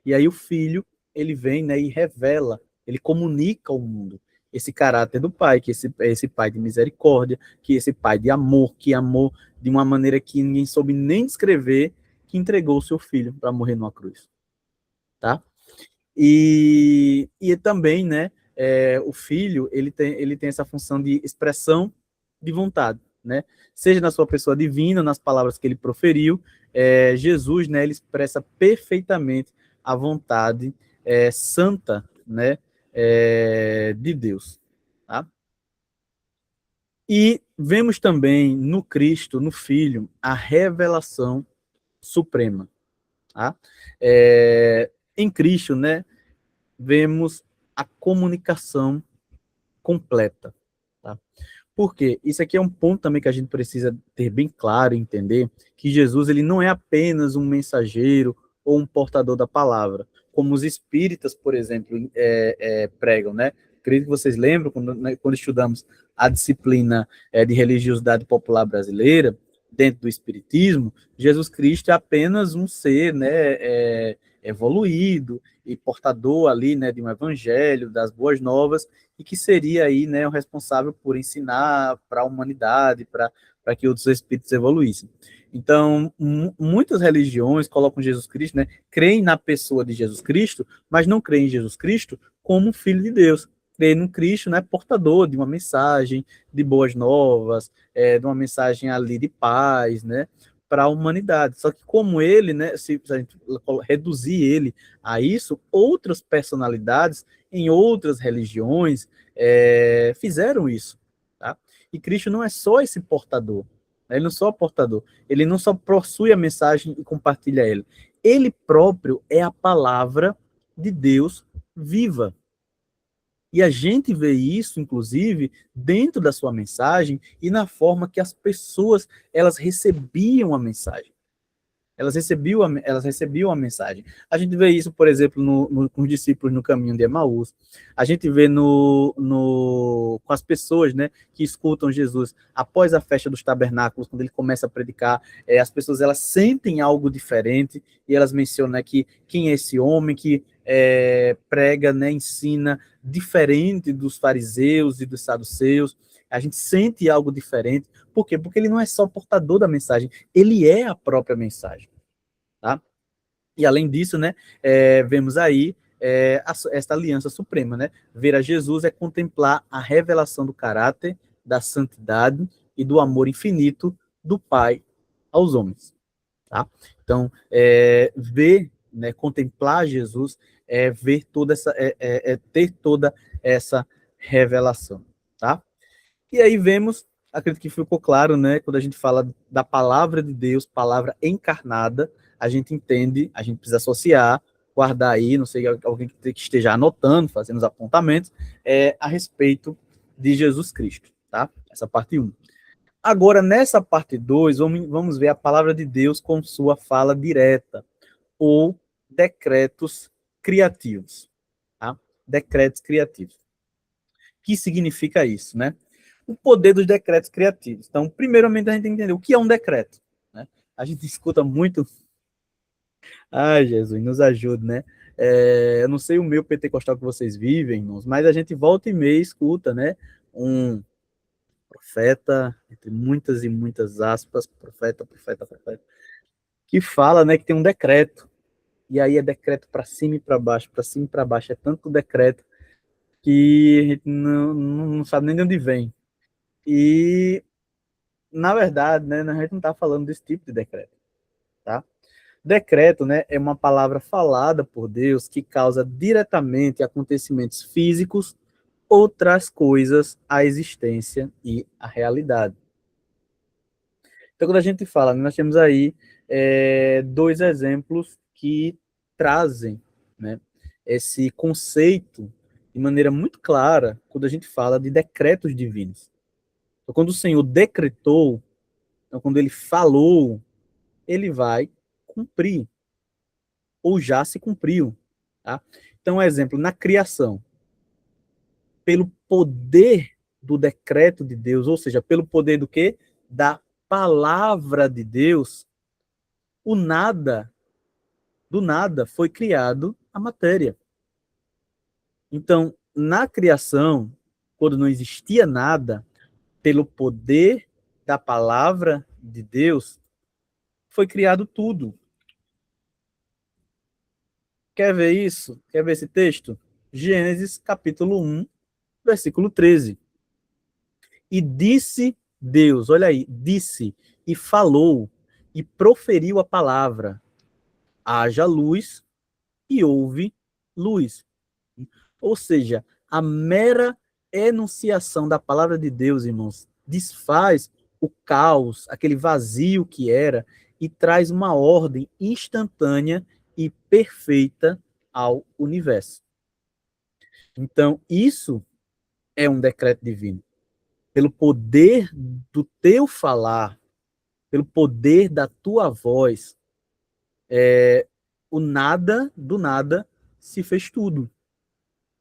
E aí o Filho, ele vem, né, e revela, ele comunica ao mundo esse caráter do Pai, que esse Pai de misericórdia, que esse Pai de amor, que amou de uma maneira que ninguém soube nem descrever, que entregou o seu Filho para morrer numa cruz, tá? E também, né, o Filho, ele tem essa função de expressão de vontade, né? Seja na sua pessoa divina, nas palavras que ele proferiu, Jesus, né, ele expressa perfeitamente a vontade santa, né, de Deus, tá? E vemos também no Cristo, no Filho, a revelação suprema, tá? Em Cristo, né, vemos a comunicação completa, tá? Por quê? Isso aqui é um ponto também que a gente precisa ter bem claro e entender, que Jesus ele não é apenas um mensageiro ou um portador da palavra, como os espíritas, por exemplo, pregam, né? Acredito que vocês lembram, quando estudamos a disciplina de religiosidade popular brasileira, dentro do espiritismo, Jesus Cristo é apenas um ser, né, evoluído e portador ali, né, de um evangelho, das boas novas, e que seria aí, né, o responsável por ensinar para a humanidade, para que outros espíritos evoluíssem. Então, muitas religiões colocam Jesus Cristo, né, creem na pessoa de Jesus Cristo, mas não creem em Jesus Cristo como Filho de Deus. Creem no Cristo, né, portador de uma mensagem de boas novas, de uma mensagem ali de paz, né, para a humanidade. Só que como ele, né, se a gente reduzir ele a isso, outras personalidades em outras religiões fizeram isso, tá? E Cristo não é só esse portador, né? Ele não é só portador, ele não só possui a mensagem e compartilha ela, ele próprio é a palavra de Deus viva. E a gente vê isso, inclusive, dentro da sua mensagem e na forma que as pessoas elas recebiam a mensagem. Elas recebiam a mensagem. A gente vê isso, por exemplo, com os discípulos no caminho de Emaús. A gente vê com as pessoas, né, que escutam Jesus após a festa dos tabernáculos, quando ele começa a predicar, as pessoas elas sentem algo diferente e elas mencionam, né, que quem é esse homem que prega, né, ensina diferente dos fariseus e dos saduceus. A gente sente algo diferente. Por quê? Porque ele não é só portador da mensagem, ele é a própria mensagem, tá? E além disso, né, vemos aí esta aliança suprema, né? Ver a Jesus é contemplar a revelação do caráter, da santidade e do amor infinito do Pai aos homens, tá? Então, ver, né, contemplar Jesus é ver toda essa, ter toda essa revelação, tá? E aí vemos, acredito que ficou claro, né, quando a gente fala da palavra de Deus, palavra encarnada, a gente entende, a gente precisa associar, guardar aí, não sei, alguém que esteja anotando, fazendo os apontamentos, a respeito de Jesus Cristo, tá? Essa parte 1. Agora, nessa parte 2, vamos ver a palavra de Deus com sua fala direta, ou decretos criativos, tá? Decretos criativos. O que significa isso, né? O poder dos decretos criativos. Então, primeiramente, a gente tem que entender o que é um decreto, né? A gente escuta muito... Ai, Jesus, nos ajude, né? Eu não sei o meu pentecostal que vocês vivem, irmãos, mas a gente volta e meia escuta, né? Um profeta, entre muitas e muitas aspas, profeta, que fala, né, que tem um decreto. E aí é decreto para cima e para baixo, para cima e para baixo. É tanto decreto que a gente não sabe nem de onde vem. E, na verdade, né, a gente não está falando desse tipo de decreto, tá? Decreto, né, é uma palavra falada por Deus que causa diretamente acontecimentos físicos ou traz coisas à existência e à realidade. Então, quando a gente fala, nós temos aí dois exemplos que trazem, né, esse conceito de maneira muito clara quando a gente fala de decretos divinos. Então, quando o Senhor decretou, então, quando ele falou, ele vai cumprir, ou já se cumpriu. Tá? Então, um exemplo, na criação, pelo poder do decreto de Deus, ou seja, pelo poder do quê? Da palavra de Deus, o nada, do nada, foi criado a matéria. Então, na criação, quando não existia nada, pelo poder da palavra de Deus, foi criado tudo. Quer ver isso? Quer ver esse texto? Gênesis, capítulo 1, versículo 13. E disse Deus, olha aí, disse, e falou, e proferiu a palavra, haja luz, e houve luz. Ou seja, a mera enunciação da palavra de Deus, irmãos, desfaz o caos, aquele vazio que era, e traz uma ordem instantânea e perfeita ao universo. Então, isso é um decreto divino. Pelo poder do teu falar, pelo poder da tua voz, o nada, do nada, se fez tudo.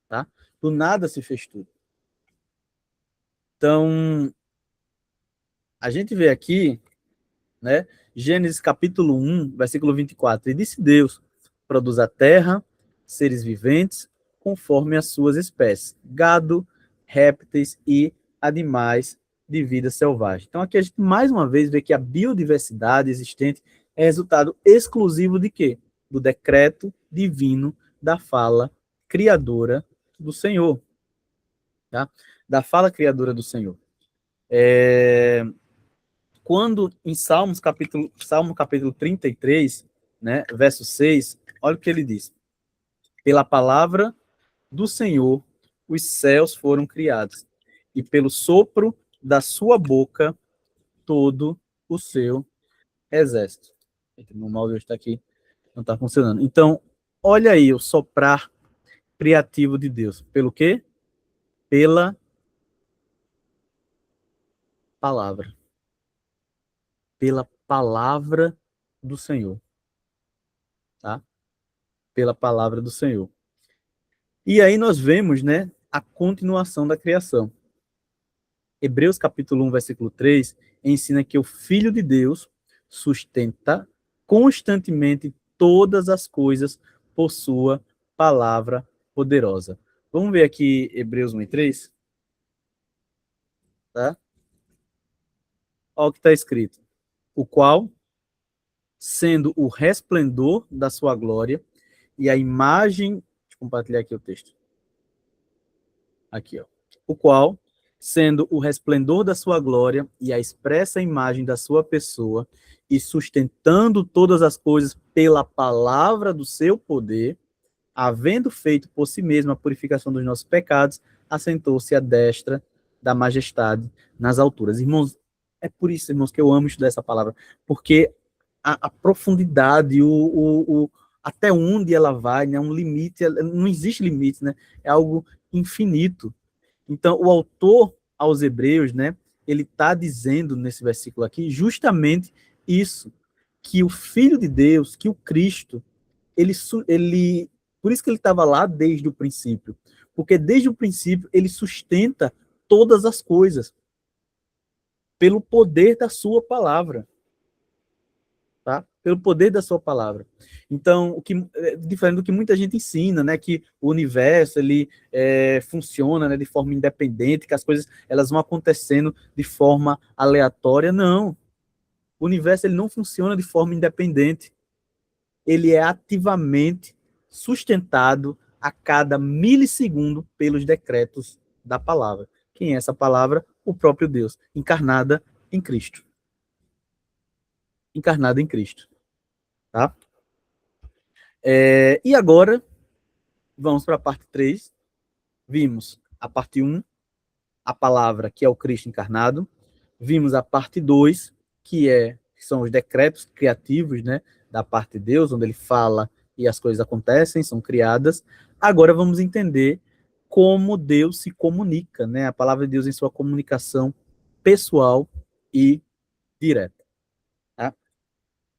Tá? Do nada se fez tudo. Então, a gente vê aqui, né, Gênesis capítulo 1, versículo 24, e disse Deus, produz a terra, seres viventes, conforme as suas espécies, gado, répteis e animais de vida selvagem. Então aqui a gente mais uma vez vê que a biodiversidade existente é resultado exclusivo de quê? Do decreto divino da fala criadora do Senhor. Tá? Da fala criadora do Senhor. Quando em Salmo capítulo 33, né, verso 6, olha o que ele diz. Pela palavra do Senhor, os céus foram criados, e pelo sopro da sua boca, todo o seu exército. O mouse está aqui, não está funcionando. Então, olha aí o soprar criativo de Deus. Pelo quê? Pela palavra. Pela palavra do Senhor. Tá? Pela palavra do Senhor. E aí nós vemos, né, a continuação da criação. Hebreus capítulo 1, versículo 3, ensina que o Filho de Deus sustenta constantemente todas as coisas por sua palavra poderosa. Vamos ver aqui Hebreus 1 e 3? tá? Olha o que está escrito. O qual, sendo o resplendor da sua glória e a imagem... Deixa eu compartilhar aqui o texto. Aqui, ó. O qual, sendo o resplendor da sua glória e a expressa imagem da sua pessoa, e sustentando todas as coisas pela palavra do seu poder, havendo feito por si mesmo a purificação dos nossos pecados, assentou-se à destra da majestade nas alturas. Irmãos, é por isso, irmãos, que eu amo estudar essa palavra, porque a profundidade, até onde ela vai, né, um limite, não existe limite, né, é algo infinito. Então, o autor aos Hebreus, né, ele está dizendo nesse versículo aqui justamente isso, que o Filho de Deus, que o Cristo, ele por isso que ele estava lá desde o princípio, porque desde o princípio ele sustenta todas as coisas pelo poder da sua palavra, tá? Pelo poder da sua palavra. Então, o que diferente do que muita gente ensina, né, que o universo ele funciona, né, de forma independente, que as coisas elas vão acontecendo de forma aleatória. Não, o universo ele não funciona de forma independente. Ele é ativamente sustentado a cada milissegundo pelos decretos da palavra. Quem é essa palavra? O próprio Deus, encarnada em Cristo. Encarnada em Cristo. Tá? E agora, vamos para a parte 3. Vimos a parte 1, a palavra, que é o Cristo encarnado. Vimos a parte 2, que são os decretos criativos, né, da parte de Deus, onde ele fala e as coisas acontecem, são criadas. Agora vamos entender como Deus se comunica, né, a palavra de Deus em sua comunicação pessoal e direta. Tá?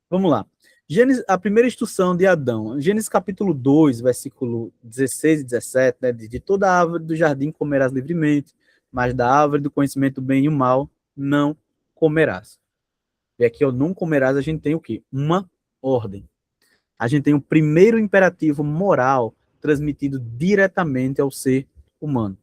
Vamos lá. Gênesis, a primeira instrução de Adão, Gênesis capítulo 2, versículo 16 e 17, né, de toda árvore do jardim comerás livremente, mas da árvore do conhecimento do bem e o mal não comerás. E aqui, ó, não comerás, a gente tem o quê? Uma ordem. A gente tem o primeiro imperativo moral transmitido diretamente ao ser humano.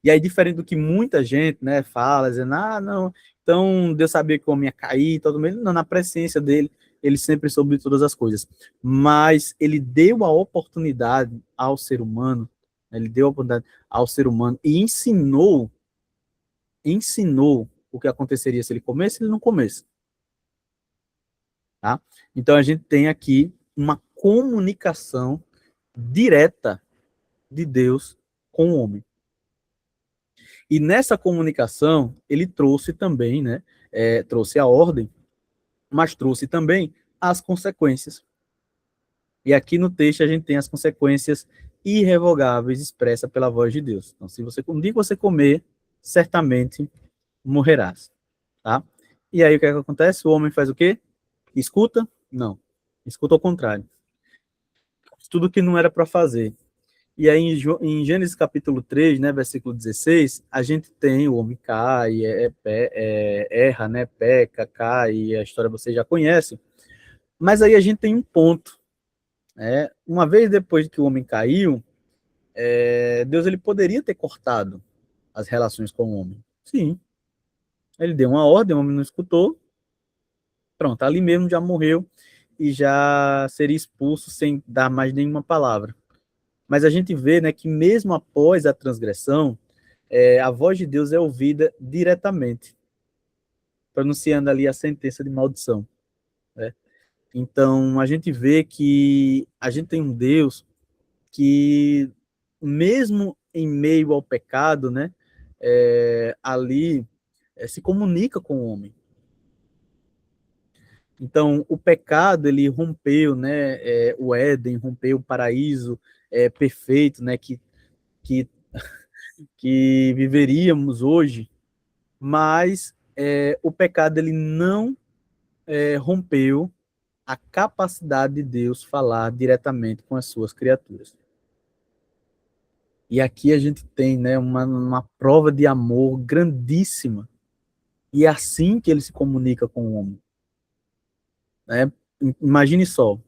E aí, diferente do que muita gente, né, fala, dizendo, não, então Deus sabia que o homem ia cair, todo mundo, não, na presciência dele, ele sempre soube de todas as coisas. Mas ele deu a oportunidade ao ser humano, né, ele deu a oportunidade ao ser humano e ensinou o que aconteceria se ele comesse e se ele não comesse. Tá? Então, a gente tem aqui uma comunicação direta de Deus com o homem. E nessa comunicação, ele trouxe também, né, trouxe a ordem, mas trouxe também as consequências. E aqui no texto a gente tem as consequências irrevogáveis expressas pela voz de Deus. Então, se você, um dia que você comer, certamente morrerás. Tá? E aí o que é que acontece? O homem faz o quê? Escuta? Não. Escuta ao contrário. Tudo que não era para fazer. E aí, em Gênesis capítulo 3, né, versículo 16, a gente tem o homem cai, erra, né, peca, cai, a história você já conhece. Mas aí a gente tem um ponto. Uma vez depois que o homem caiu, Deus ele poderia ter cortado as relações com o homem. Sim. Ele deu uma ordem, o homem não escutou. Pronto, ali mesmo já morreu e já seria expulso sem dar mais nenhuma palavra. Mas a gente vê, né, que mesmo após a transgressão, a voz de Deus é ouvida diretamente, pronunciando ali a sentença de maldição. Né? Então, a gente vê que a gente tem um Deus que, mesmo em meio ao pecado, né, ali se comunica com o homem. Então, o pecado, ele rompeu, né, o Éden, rompeu o paraíso perfeito, né, que viveríamos hoje, mas o pecado ele não rompeu a capacidade de Deus falar diretamente com as suas criaturas. E aqui a gente tem, né, uma prova de amor grandíssima. E é assim que ele se comunica com o homem. Né? Imagine só,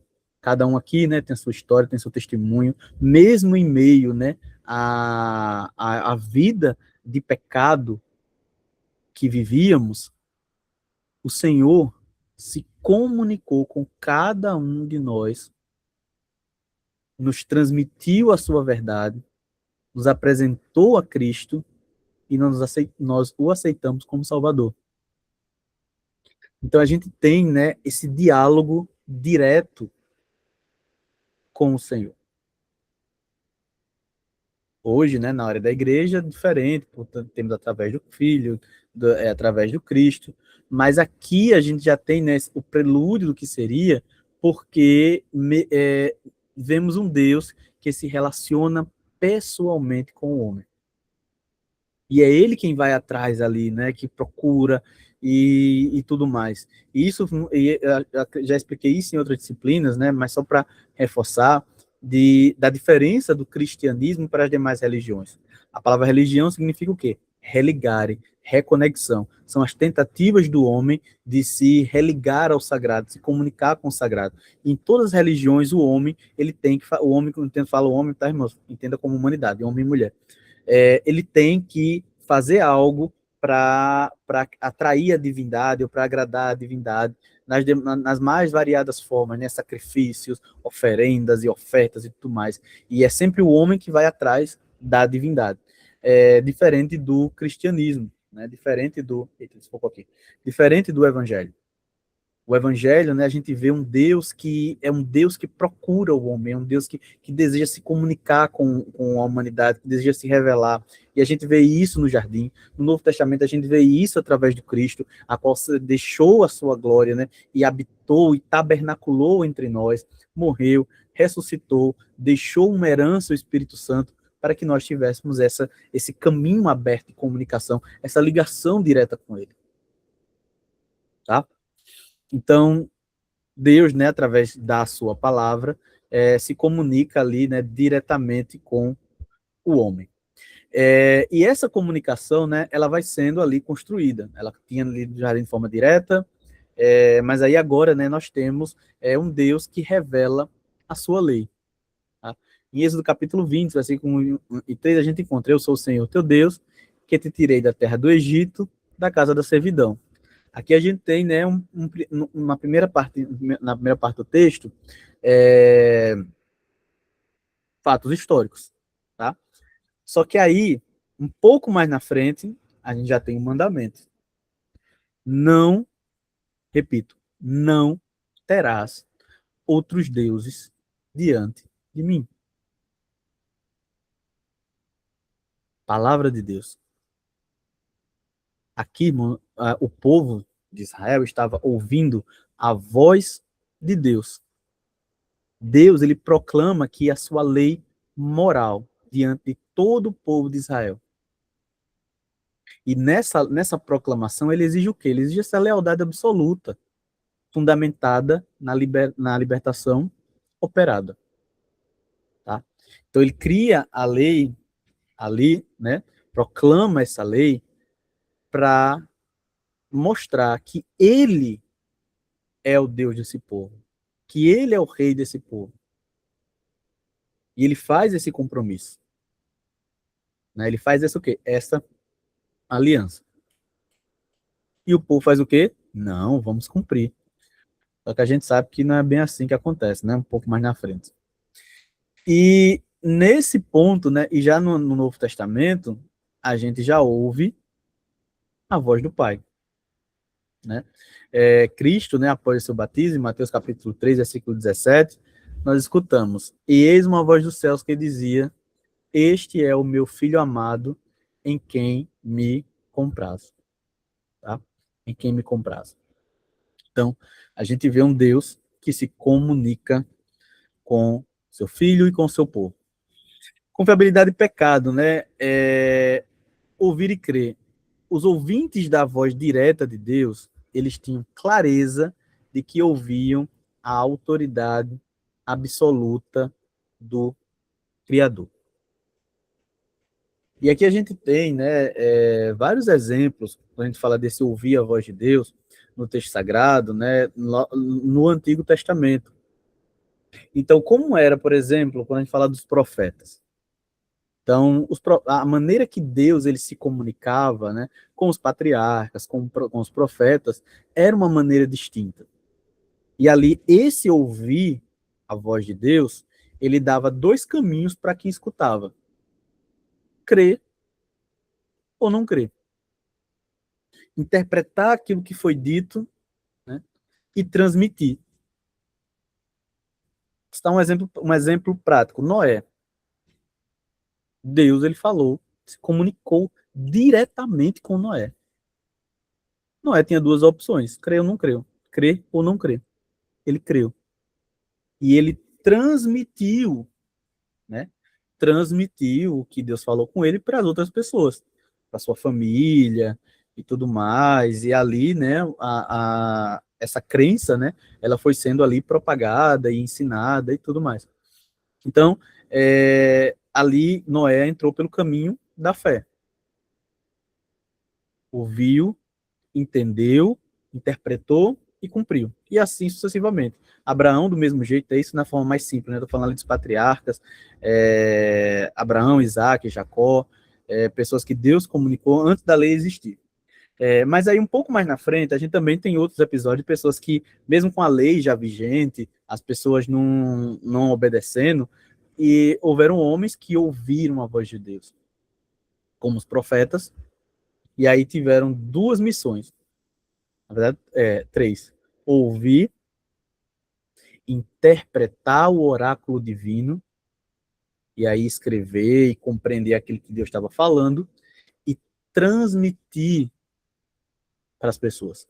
cada um aqui, né, tem a sua história, tem seu testemunho, mesmo em meio, né, a vida de pecado, que vivíamos, o Senhor se comunicou com cada um de nós, nos transmitiu a sua verdade, nos apresentou a Cristo e nós o aceitamos como Salvador. Então a gente tem, né, esse diálogo direto com o Senhor. Hoje, né, na área da igreja, diferente, portanto, temos através do Filho, através do Cristo, mas aqui a gente já tem, né, o prelúdio do que seria, porque vemos um Deus que se relaciona pessoalmente com o homem. E é ele quem vai atrás ali, né, que procura e tudo mais. E isso, já expliquei isso em outras disciplinas, né, mas só para reforçar, da diferença do cristianismo para as demais religiões. A palavra religião significa o quê? Religare, reconexão. São as tentativas do homem de se religar ao sagrado, se comunicar com o sagrado. Em todas as religiões, o homem, ele tem que... O homem, quando eu falo homem, tá, irmãos? Entenda como humanidade, homem e mulher. Ele tem que fazer algo para atrair a divindade ou para agradar a divindade nas mais variadas formas, né? Sacrifícios, oferendas e ofertas e tudo mais. E é sempre o homem que vai atrás da divindade. Diferente do cristianismo, né? Diferente do evangelho. O evangelho, né, a gente vê um Deus que é um Deus que procura o homem, é um Deus que deseja se comunicar com a humanidade, que deseja se revelar. E a gente vê isso no jardim. No Novo Testamento, a gente vê isso através de Cristo, a qual deixou a sua glória, né, e habitou e tabernaculou entre nós, morreu, ressuscitou, deixou uma herança, o Espírito Santo, para que nós tivéssemos esse caminho aberto de comunicação, essa ligação direta com ele. Tá? Então, Deus, né, através da sua palavra, se comunica ali, né, diretamente com o homem. E essa comunicação, né, ela vai sendo ali construída. Ela tinha ali já de forma direta, mas aí agora, né, nós temos um Deus que revela a sua lei. Tá? Em Êxodo capítulo 20, versículo 1 e 3, a gente encontra: eu sou o Senhor teu Deus, que te tirei da terra do Egito, da casa da servidão. Aqui a gente tem, né, na primeira parte do texto, fatos históricos, tá? Só que aí, um pouco mais na frente, a gente já tem um mandamento. Não, repito, não terás outros deuses diante de mim. Palavra de Deus. Aqui, o povo de Israel estava ouvindo a voz de Deus. Deus, ele proclama aqui a sua lei moral diante de todo o povo de Israel. E nessa proclamação, ele exige o quê? Ele exige essa lealdade absoluta, fundamentada na libertação operada. Tá? Então, ele cria a lei ali, né? Proclama essa lei para mostrar que ele é o Deus desse povo, que ele é o rei desse povo. E ele faz esse compromisso. Né? Ele faz essa o quê? Essa aliança. E o povo faz o quê? Não, vamos cumprir. Só que a gente sabe que não é bem assim que acontece, né? Um pouco mais na frente. E nesse ponto, né? E já no Novo Testamento, a gente já ouve a voz do Pai. Né? Cristo, né, após o seu batismo, em Mateus capítulo 3, versículo 17, nós escutamos: e eis uma voz dos céus que dizia: este é o meu filho amado, em quem me compraz. Tá? Em quem me compraz. Então, a gente vê um Deus que se comunica com seu filho e com seu povo. Confiabilidade e pecado, né? Ouvir e crer. Os ouvintes da voz direta de Deus, eles tinham clareza de que ouviam a autoridade absoluta do Criador. E aqui a gente tem, né, vários exemplos, quando a gente fala desse ouvir a voz de Deus, no texto sagrado, né, no Antigo Testamento. Então, como era, por exemplo, quando a gente fala dos profetas? Então, a maneira que Deus ele se comunicava, né, com os patriarcas, com os profetas, era uma maneira distinta. E ali, esse ouvir a voz de Deus, ele dava dois caminhos para quem escutava: crer ou não crer. Interpretar aquilo que foi dito, né, e transmitir. Vou dar um exemplo prático. Noé. Deus ele falou, se comunicou diretamente com Noé. Noé tinha duas opções: crer ou não crer. Crer ou não crer. Ele creu. E ele transmitiu, né? Transmitiu o que Deus falou com ele para as outras pessoas, para sua família e tudo mais. E ali, né, essa crença, né, ela foi sendo ali propagada e ensinada e tudo mais. Então, ali Noé entrou pelo caminho da fé. Ouviu, entendeu, interpretou e cumpriu. E assim sucessivamente. Abraão, do mesmo jeito, é isso na forma mais simples, né? Estou falando ali dos patriarcas, Abraão, Isaac, Jacó, pessoas que Deus comunicou antes da lei existir. Mas aí, um pouco mais na frente, a gente também tem outros episódios de pessoas que, mesmo com a lei já vigente, as pessoas não obedecendo, e houveram homens que ouviram a voz de Deus, como os profetas, e aí tiveram duas missões. Na verdade, três: ouvir, interpretar o oráculo divino, e aí escrever e compreender aquilo que Deus estava falando, e transmitir para as pessoas.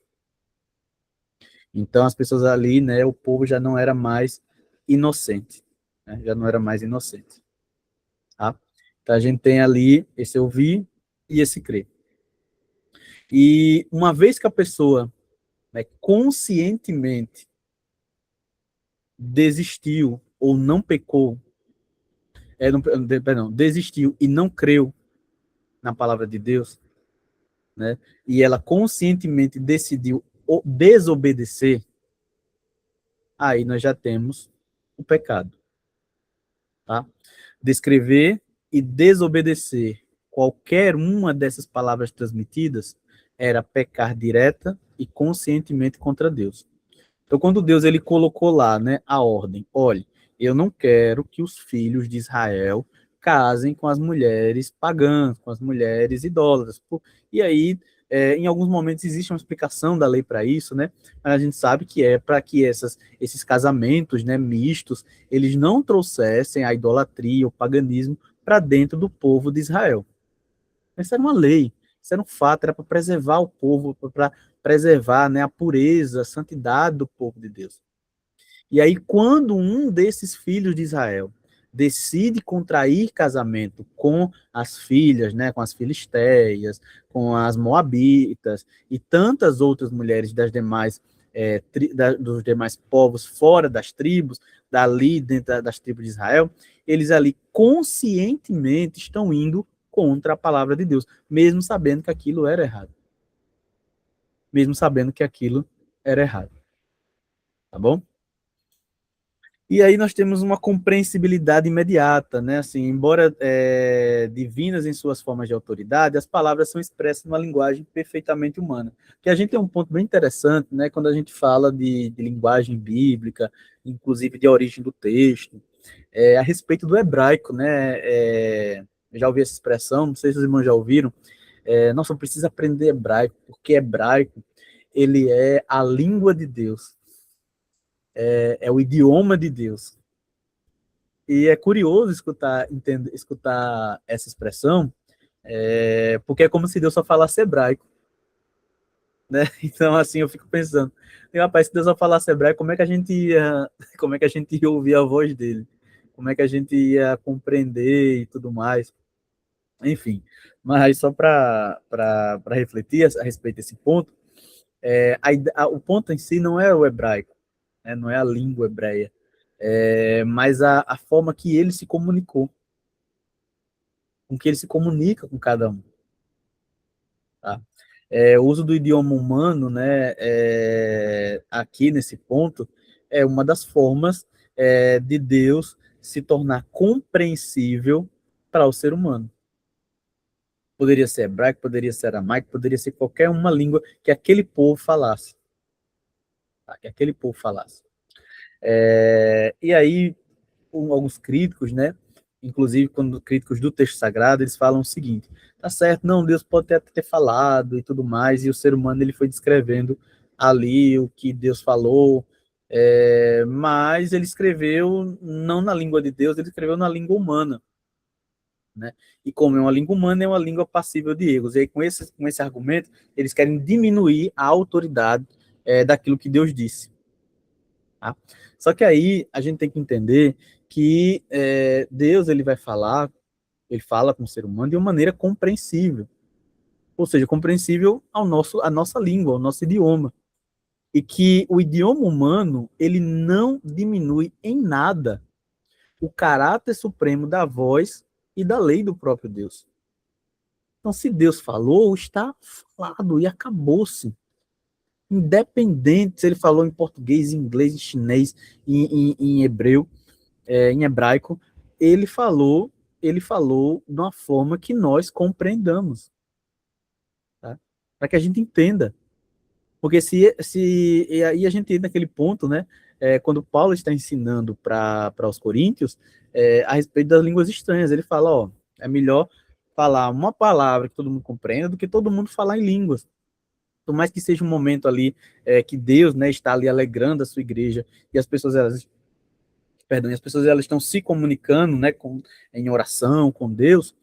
Então, as pessoas ali, né, o povo já não era mais inocente, né, já não era mais inocente. Tá? Então, a gente tem ali esse ouvir e esse crer. E uma vez que a pessoa, né, conscientemente desistiu ou não pecou, desistiu e não creu na palavra de Deus, né, e ela conscientemente decidiu desobedecer, aí nós já temos o pecado. Tá? Descrever e desobedecer qualquer uma dessas palavras transmitidas era pecar direta e conscientemente contra Deus. Então, quando Deus ele colocou lá, né, a ordem: olhe, eu não quero que os filhos de Israel casem com as mulheres pagãs, com as mulheres idólatras. E aí, em alguns momentos existe uma explicação da lei para isso, né? Mas a gente sabe que é para que esses casamentos, né, mistos, eles não trouxessem a idolatria, o paganismo para dentro do povo de Israel. Essa era uma lei, isso era um fato, era para preservar o povo, para preservar, né, a pureza, a santidade do povo de Deus. E aí, quando um desses filhos de Israel decide contrair casamento com as filhas, né, com as filisteias, com as moabitas e tantas outras mulheres dos demais povos fora das tribos, dali dentro das tribos de Israel, eles ali conscientemente estão indo contra a palavra de Deus, mesmo sabendo que aquilo era errado. Mesmo sabendo que aquilo era errado. Tá bom? E aí nós temos uma compreensibilidade imediata, né? Assim, embora divinas em suas formas de autoridade, as palavras são expressas numa linguagem perfeitamente humana. Que a gente tem um ponto bem interessante, né? Quando a gente fala de linguagem bíblica, inclusive de origem do texto, a respeito do hebraico, né? Já ouvi essa expressão, não sei se os irmãos já ouviram. Nossa, eu preciso aprender hebraico, porque hebraico ele é a língua de Deus. É o idioma de Deus. E é curioso escutar essa expressão, porque é como se Deus só falasse hebraico. Né? Então, assim, eu fico pensando, rapaz, se Deus só falasse hebraico, como é que a gente ia ouvir a voz dele? Como é que a gente ia compreender e tudo mais? Enfim, mas só para refletir a respeito desse ponto, o ponto em si não é o hebraico, né? Não é a língua hebreia, mas a forma que ele se comunicou, com que ele se comunica com cada um. Tá? O uso do idioma humano, né, aqui nesse ponto, é uma das formas de Deus se tornar compreensível para o ser humano. Poderia ser hebraico, poderia ser aramaico, poderia ser qualquer uma língua que aquele povo falasse. Tá? Que aquele povo falasse. E aí, alguns críticos, né? Inclusive, quando críticos do texto sagrado, eles falam o seguinte: tá certo, não, Deus pode até ter falado e tudo mais, e o ser humano ele foi descrevendo ali o que Deus falou, mas ele escreveu não na língua de Deus, ele escreveu na língua humana, né? E como é uma língua humana, é uma língua passível de erros. E aí, com esse argumento, eles querem diminuir a autoridade daquilo que Deus disse. Tá? Só que aí a gente tem que entender que Deus ele vai falar, ele fala com o ser humano de uma maneira compreensível, ou seja, compreensível à nossa língua, ao nosso idioma, e que o idioma humano ele não diminui em nada o caráter supremo da voz e da lei do próprio Deus. Então, se Deus falou, está falado e acabou-se. Independente se ele falou em português, em inglês, em chinês, em hebreu, em hebraico, ele falou de uma forma que nós compreendamos, tá? Para que a gente entenda. Porque e aí a gente entra naquele ponto, né? Quando Paulo está ensinando para os coríntios a respeito das línguas estranhas, ele fala, ó, é melhor falar uma palavra que todo mundo compreenda do que todo mundo falar em línguas. Por mais que seja um momento ali que Deus, né, está ali alegrando a sua igreja e as pessoas elas estão se comunicando, né, em oração com Deus,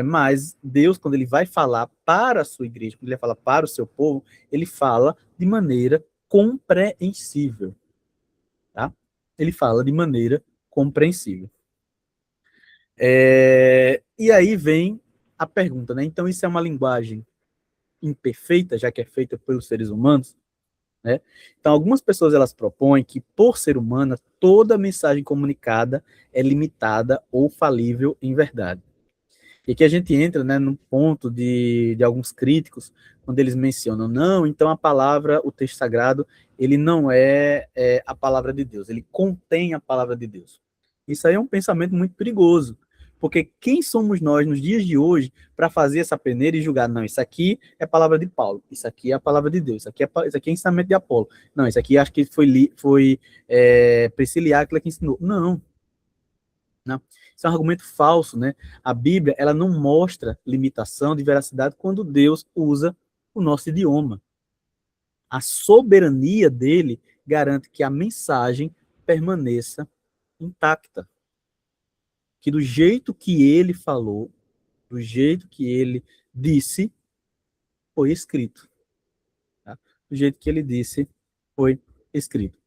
mas Deus, quando ele vai falar para a sua igreja, quando ele vai falar para o seu povo, ele fala de maneira compreensível, tá? Ele fala de maneira compreensível. E aí vem a pergunta, né? Então isso é uma linguagem imperfeita, já que é feita pelos seres humanos, né? Então, algumas pessoas elas propõem que, por ser humana, toda mensagem comunicada é limitada ou falível em verdade. E aqui a gente entra, né, num ponto de alguns críticos, quando eles mencionam, não, então a palavra, o texto sagrado, ele não é a palavra de Deus, ele contém a palavra de Deus. Isso aí é um pensamento muito perigoso, porque quem somos nós nos dias de hoje para fazer essa peneira e julgar, não, isso aqui é a palavra de Paulo, isso aqui é a palavra de Deus, isso aqui é ensinamento de Apolo, não, isso aqui acho que foi Priscila e Áquila que ensinou. Não. Isso é um argumento falso, né? A Bíblia, ela não mostra limitação de veracidade quando Deus usa o nosso idioma. A soberania dele garante que a mensagem permaneça intacta. Que do jeito que ele falou, do jeito que ele disse, foi escrito. Tá? Do jeito que ele disse, foi escrito.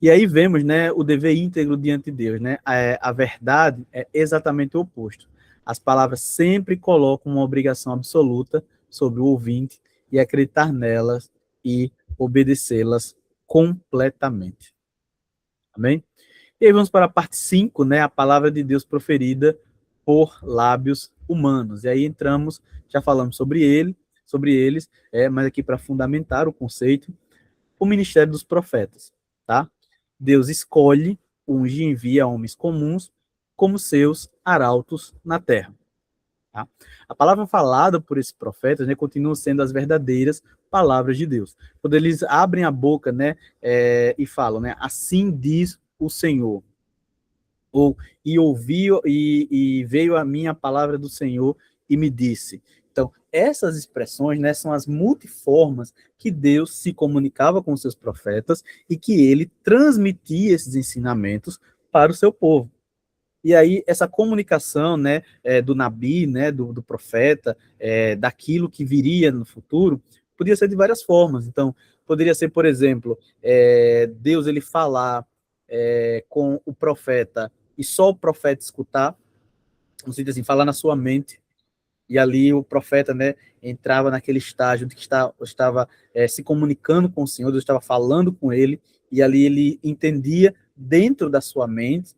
E aí vemos, né, o dever íntegro diante de Deus, né? A verdade é exatamente o oposto. As palavras sempre colocam uma obrigação absoluta sobre o ouvinte e acreditar nelas e obedecê-las completamente. Amém? E aí vamos para a parte 5, né, a palavra de Deus proferida por lábios humanos. E aí entramos, já falamos sobre eles, mas aqui para fundamentar o conceito, o ministério dos profetas, tá? Deus escolhe, unge e envia homens comuns como seus arautos na terra. Tá? A palavra falada por esses profetas, né, continua sendo as verdadeiras palavras de Deus. Quando eles abrem a boca, né, e falam, né, assim diz o Senhor, ou e veio a minha palavra do Senhor e me disse. Então, essas expressões, né, são as multiformas que Deus se comunicava com os seus profetas e que ele transmitia esses ensinamentos para o seu povo. E aí, essa comunicação, né, do Nabi, né, do profeta, daquilo que viria no futuro, podia ser de várias formas. Então, poderia ser, por exemplo, Deus ele falar com o profeta e só o profeta escutar, no sentido assim, falar na sua mente, e ali o profeta, né, entrava naquele estágio de que estava se comunicando com o Senhor, Deus estava falando com ele, e ali ele entendia dentro da sua mente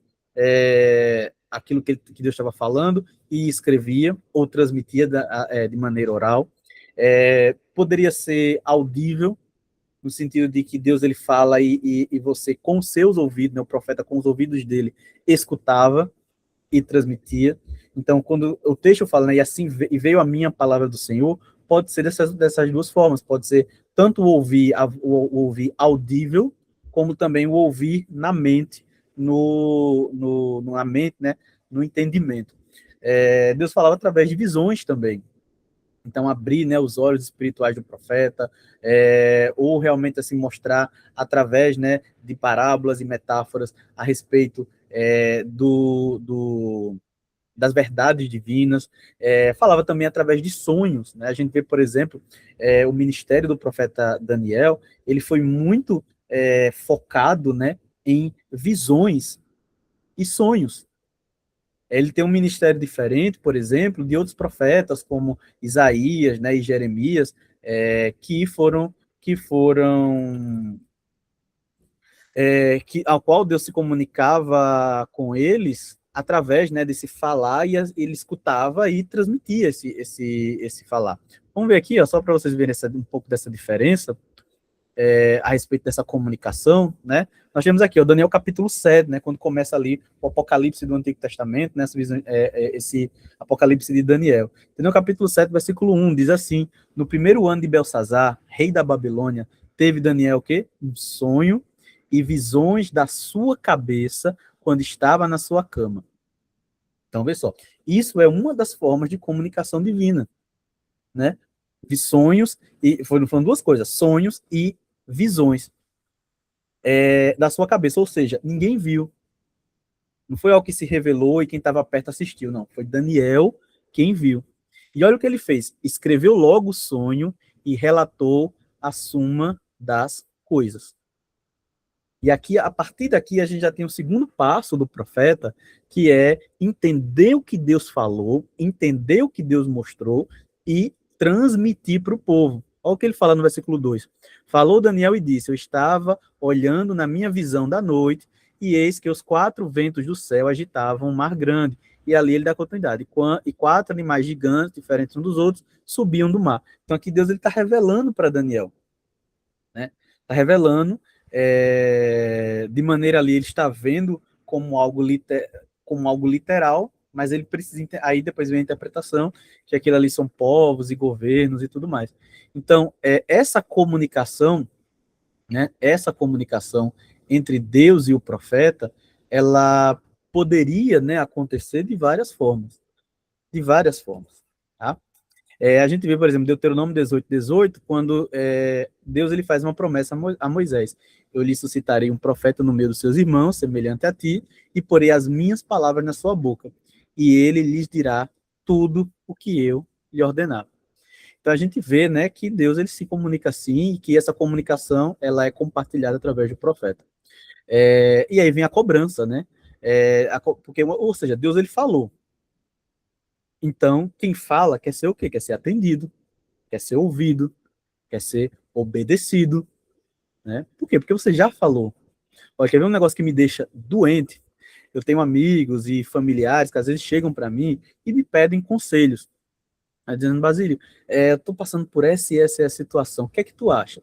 aquilo que Deus estava falando e escrevia ou transmitia de maneira oral. Poderia ser audível, no sentido de que Deus ele fala e você com seus ouvidos, né, o profeta com os ouvidos dele escutava e transmitia. Então, quando o texto fala, né, e veio a minha palavra do Senhor, pode ser dessas duas formas, pode ser tanto o ouvir audível, como também o ouvir na mente, na mente, né, no entendimento. Deus falava através de visões também. Então, abrir, né, os olhos espirituais do profeta, ou realmente assim mostrar através, né, de parábolas e metáforas a respeito das verdades divinas. Falava também através de sonhos, né? A gente vê, por exemplo, o ministério do profeta Daniel, ele foi muito focado, né, em visões e sonhos. Ele tem um ministério diferente, por exemplo, de outros profetas, como Isaías, né, e Jeremias, ao qual Deus se comunicava com eles através, né, desse falar, e ele escutava e transmitia esse falar. Vamos ver aqui, ó, só para vocês verem um pouco dessa diferença, a respeito dessa comunicação, né? Nós temos aqui o Daniel capítulo 7, né, quando começa ali o Apocalipse do Antigo Testamento, né, esse Apocalipse de Daniel. Daniel capítulo 7, versículo 1, diz assim: no primeiro ano de Belsazar, rei da Babilônia, teve Daniel o quê? Um sonho e visões da sua cabeça quando estava na sua cama. Então, vê só, isso é uma das formas de comunicação divina, né? De sonhos, e foram duas coisas, sonhos e visões da sua cabeça, ou seja, ninguém viu. Não foi algo que se revelou e quem estava perto assistiu, não. Foi Daniel quem viu. E olha o que ele fez. Escreveu logo o sonho e relatou a suma das coisas. E aqui, a partir daqui, a gente já tem o segundo passo do profeta, que é entender o que Deus falou, entender o que Deus mostrou e transmitir para o povo. Olha o que ele fala no versículo 2. Falou Daniel e disse: eu estava olhando na minha visão da noite, e eis que os 4 ventos do céu agitavam um mar grande. E ali ele dá continuidade. E 4 animais gigantes, diferentes uns dos outros, subiam do mar. Então aqui Deus está revelando para Daniel, né? Está revelando de maneira ali, ele está vendo como algo literal, mas ele precisa, aí depois vem a interpretação, que aquilo ali são povos e governos e tudo mais. Então, essa comunicação, né, entre Deus e o profeta, ela poderia, né, acontecer de várias formas, tá? A gente vê, por exemplo, Deuteronômio 18, quando Deus ele faz uma promessa a Moisés: eu lhe suscitarei um profeta no meio dos seus irmãos, semelhante a ti, e porei as minhas palavras na sua boca, e ele lhes dirá tudo o que eu lhe ordenar. Então a gente vê, né, que Deus ele se comunica assim, e que essa comunicação ela é compartilhada através do profeta. E aí vem a cobrança, né? Ou seja, Deus ele falou. Então, quem fala quer ser o quê? Quer ser atendido, quer ser ouvido, quer ser obedecido, né? Por quê? Porque você já falou. Olha, quer ver um negócio que me deixa doente? Eu tenho amigos e familiares que às vezes chegam para mim e me pedem conselhos, dizendo: Basílio, eu estou passando por essa e essa situação, o que é que tu acha?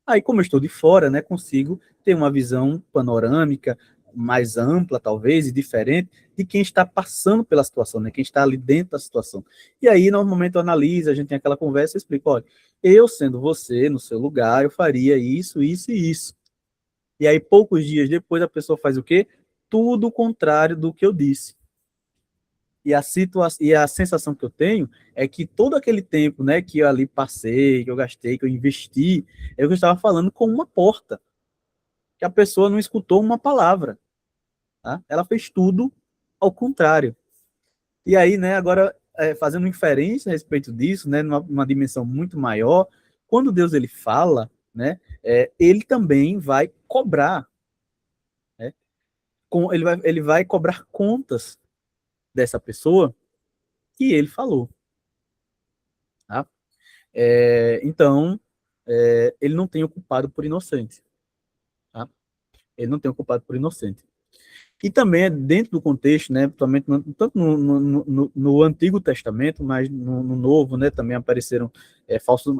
Aí, como eu estou de fora, né, consigo ter uma visão panorâmica, mais ampla, talvez, e diferente de quem está passando pela situação, né, quem está ali dentro da situação. E aí, normalmente, eu analiso, a gente tem aquela conversa e explico: olha, eu sendo você, no seu lugar, eu faria isso, isso e isso. E aí, poucos dias depois, a pessoa faz o quê? Tudo o contrário do que eu disse. E a sensação que eu tenho é que todo aquele tempo, né, que eu ali passei, que eu gastei, que eu investi, é o que eu estava falando com uma porta, que a pessoa não escutou uma palavra, tá? Ela fez tudo ao contrário. E aí, né, agora, fazendo inferência a respeito disso, né, numa dimensão muito maior, quando Deus ele fala, né, ele também vai cobrar, né, ele vai cobrar contas dessa pessoa que ele falou, tá? Então, ele não tem o culpado por inocente, tá? Ele não tem o culpado por inocente. E também é dentro do contexto, né, tanto no Antigo Testamento, mas no Novo, né, também apareceram falsos,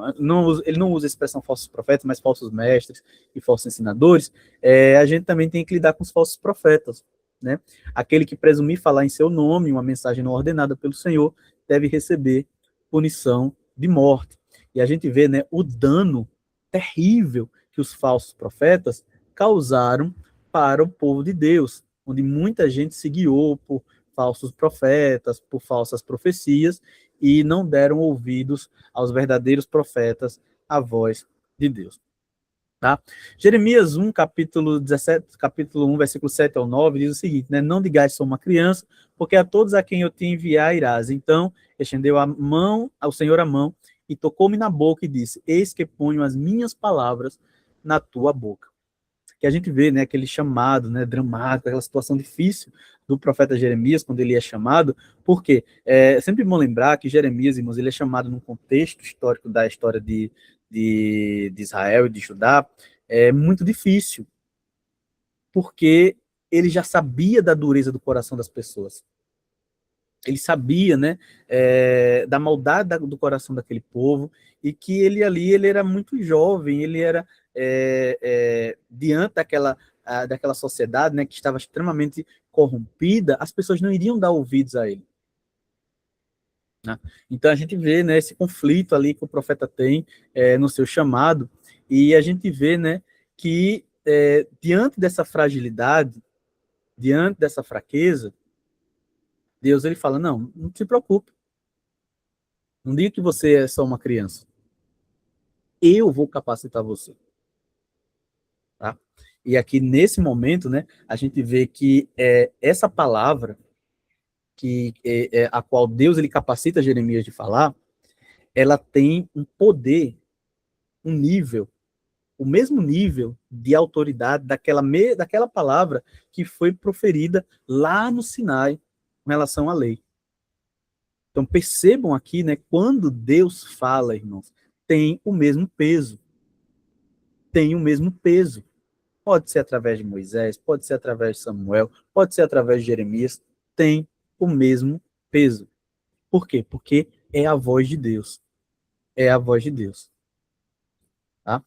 ele não usa a expressão falsos profetas, mas falsos mestres e falsos ensinadores. A gente também tem que lidar com os falsos profetas, né? Aquele que presumir falar em seu nome, uma mensagem não ordenada pelo Senhor, deve receber punição de morte. E a gente vê, né, o dano terrível que os falsos profetas causaram para o povo de Deus, onde muita gente se guiou por falsos profetas, por falsas profecias, e não deram ouvidos aos verdadeiros profetas, a voz de Deus. Tá? Jeremias 1, capítulo 17, capítulo 1, versículo 7 ao 9, diz o seguinte, né? Não digais sou uma criança, porque a todos a quem eu te enviar irás. Então, estendeu a mão, ao Senhor a mão, e tocou-me na boca e disse, eis que ponho as minhas palavras na tua boca. Que a gente vê, né, aquele chamado, né, dramático, aquela situação difícil do profeta Jeremias, quando ele é chamado, porque é sempre bom lembrar que Jeremias, irmãos, ele é chamado num contexto histórico da história de Israel e de Judá, é muito difícil, porque ele já sabia da dureza do coração das pessoas. Ele sabia, né, da maldade do coração daquele povo, e que ele ali, ele era muito jovem, ele era diante daquela sociedade, né, que estava extremamente corrompida, as pessoas não iriam dar ouvidos a ele. Né? Então a gente vê, né, esse conflito ali que o profeta tem no seu chamado, e a gente vê, né, que diante dessa fragilidade, diante dessa fraqueza, Deus ele fala, não se preocupe, não diga que você é só uma criança, eu vou capacitar você. Tá? E aqui nesse momento, né, a gente vê que essa palavra que a qual Deus ele capacita Jeremias de falar, ela tem um poder, um nível, o mesmo nível de autoridade daquela palavra que foi proferida lá no Sinai com relação à lei. Então percebam aqui, né, quando Deus fala, irmãos, tem o mesmo peso. Tem o mesmo peso. Pode ser através de Moisés, pode ser através de Samuel, pode ser através de Jeremias, tem o mesmo peso. Por quê? Porque é a voz de Deus. É a voz de Deus. Tá?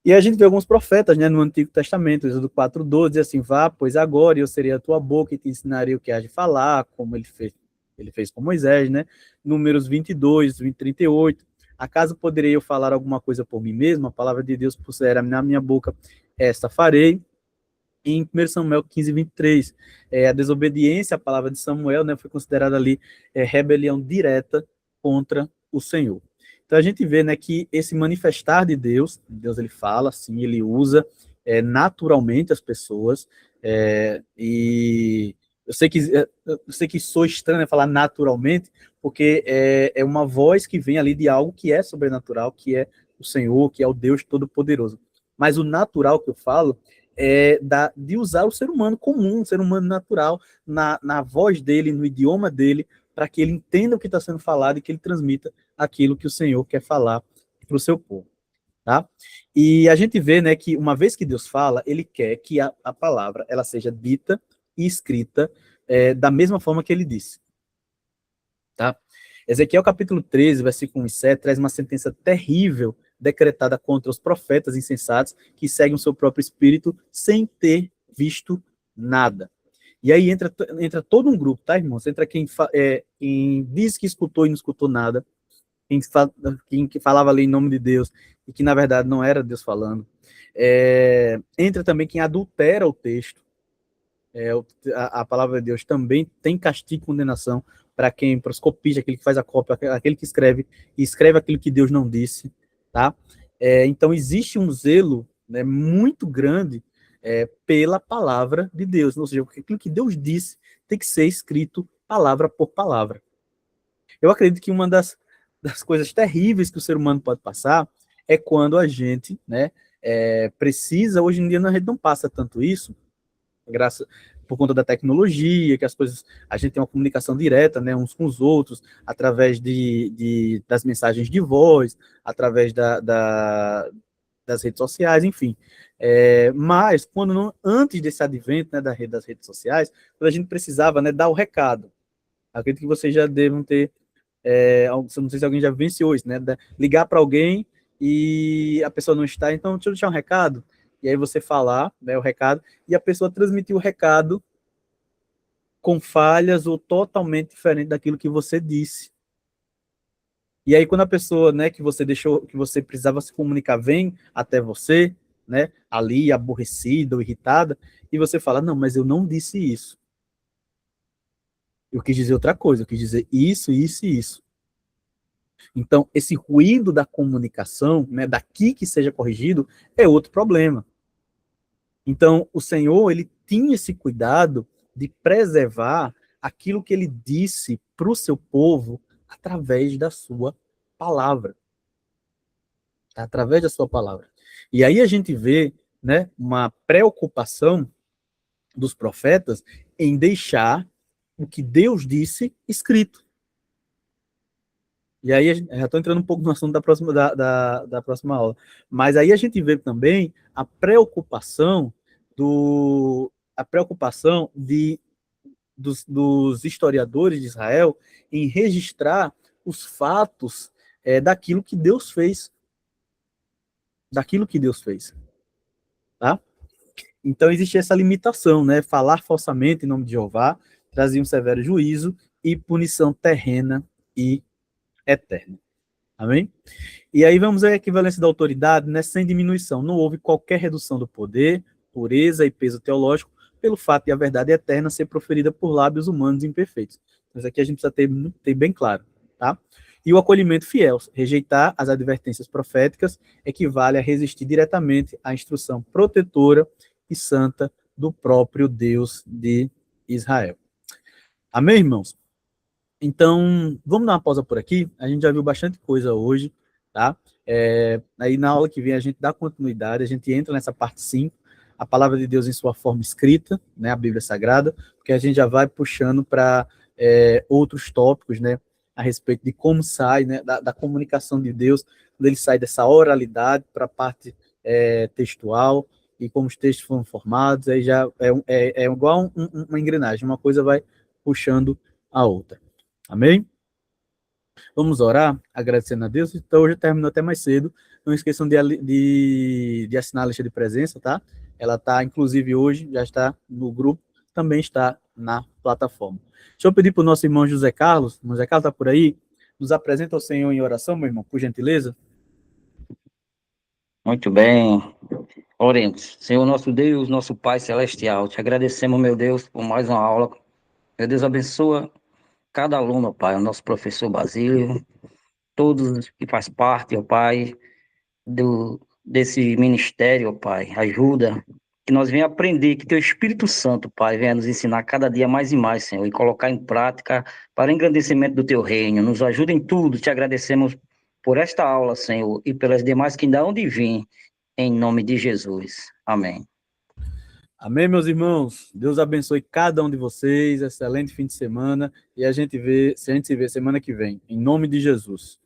E a gente vê alguns profetas, né, no Antigo Testamento, Êxodo 4:12, diz assim, vá, pois agora eu serei a tua boca e te ensinarei o que há de falar, como ele fez com Moisés, né? Números 22, 38, acaso poderei eu falar alguma coisa por mim mesmo? A palavra de Deus puser na minha boca, esta farei. Em 1 Samuel 15, 23, a desobediência à palavra de Samuel, né, foi considerada ali rebelião direta contra o Senhor. Então a gente vê, né, que esse manifestar de Deus ele fala, assim, ele usa naturalmente as pessoas, e eu sei que sou estranho, né, falar naturalmente, porque é uma voz que vem ali de algo que é sobrenatural, que é o Senhor, que é o Deus Todo-Poderoso. Mas o natural que eu falo de usar o ser humano comum, o ser humano natural, na voz dele, no idioma dele, para que ele entenda o que está sendo falado e que ele transmita aquilo que o Senhor quer falar para o seu povo. Tá? E a gente vê, né, que uma vez que Deus fala, ele quer que a palavra ela seja dita e escrita da mesma forma que ele disse. Tá? Ezequiel capítulo 13, versículo 1 e 7, traz uma sentença terrível decretada contra os profetas insensatos que seguem o seu próprio espírito sem ter visto nada. E aí entra todo um grupo, tá, irmãos? Entra quem diz que escutou e não escutou nada, quem falava ali em nome de Deus e que, na verdade, não era Deus falando. Entra também quem adultera o texto. A palavra de Deus também tem castigo e condenação para os copistas, aquele que faz a cópia, aquele que escreve aquilo que Deus não disse. Tá? Então existe um zelo, né, muito grande pela palavra de Deus, ou seja, aquilo que Deus disse tem que ser escrito palavra por palavra. Eu acredito que uma das coisas terríveis que o ser humano pode passar é quando a gente, né, precisa, hoje em dia a gente não passa tanto isso, por conta da tecnologia, que as coisas, a gente tem uma comunicação direta, né, uns com os outros, através das mensagens de voz, através das redes sociais, enfim. Mas, antes desse advento, né, das redes sociais, quando a gente precisava, né, dar o recado, acredito que vocês já devam ter, não sei se alguém já vivenciou isso, né, ligar para alguém e a pessoa não está, então deixa eu deixar um recado, e aí você falar, né, o recado, e a pessoa transmitir o recado com falhas ou totalmente diferente daquilo que você disse. E aí, quando a pessoa, né, que você deixou, que você precisava se comunicar, vem até você, né, ali aborrecida ou irritada, e você fala, não, mas eu não disse isso. Eu quis dizer outra coisa, eu quis dizer isso, isso e isso. Então, esse ruído da comunicação, né, daqui que seja corrigido, é outro problema. Então, o Senhor, ele tinha esse cuidado de preservar aquilo que ele disse para o seu povo através da sua palavra. Através da sua palavra. E aí a gente vê, né, uma preocupação dos profetas em deixar o que Deus disse escrito. E aí, já estou entrando um pouco no assunto da próxima aula, mas aí a gente vê também a preocupação dos historiadores de Israel em registrar os fatos daquilo que Deus fez. Daquilo que Deus fez. Tá? Então, existe essa limitação, né? Falar falsamente em nome de Jeová trazia um severo juízo e punição terrena e eterna. Amém? E aí vamos à equivalência da autoridade, né? Sem diminuição. Não houve qualquer redução do poder, pureza e peso teológico pelo fato de a verdade eterna ser proferida por lábios humanos imperfeitos. Mas aqui a gente precisa ter bem claro, tá? E o acolhimento fiel. Rejeitar as advertências proféticas equivale a resistir diretamente à instrução protetora e santa do próprio Deus de Israel. Amém, irmãos? Então, vamos dar uma pausa por aqui. A gente já viu bastante coisa hoje, tá? Aí na aula que vem a gente dá continuidade, a gente entra nessa parte 5, a palavra de Deus em sua forma escrita, né, a Bíblia Sagrada, porque a gente já vai puxando para outros tópicos, né, a respeito de como sai, né, da comunicação de Deus, quando ele sai dessa oralidade para a parte textual, e como os textos foram formados, aí já é igual uma engrenagem, uma coisa vai puxando a outra. Amém? Vamos orar, agradecendo a Deus. Então, hoje terminou até mais cedo. Não esqueçam de assinar a lista de presença, tá? Ela está, inclusive, hoje, já está no grupo, também está na plataforma. Deixa eu pedir para o nosso irmão José Carlos. O José Carlos está por aí? Nos apresenta ao Senhor em oração, meu irmão, por gentileza. Muito bem. Oremos. Senhor nosso Deus, nosso Pai Celestial, te agradecemos, meu Deus, por mais uma aula. Meu Deus, abençoa cada aluno, Pai, o nosso professor Basílio, todos que faz parte, ó Pai, desse ministério, ó Pai. Ajuda, que nós venhamos aprender, que teu Espírito Santo, Pai, venha nos ensinar cada dia mais e mais, Senhor, e colocar em prática para o engrandecimento do teu reino. Nos ajuda em tudo. Te agradecemos por esta aula, Senhor, e pelas demais que ainda hão de vir, em nome de Jesus. Amém. Amém, meus irmãos. Deus abençoe cada um de vocês. Excelente fim de semana. E a gente se vê semana que vem. Em nome de Jesus.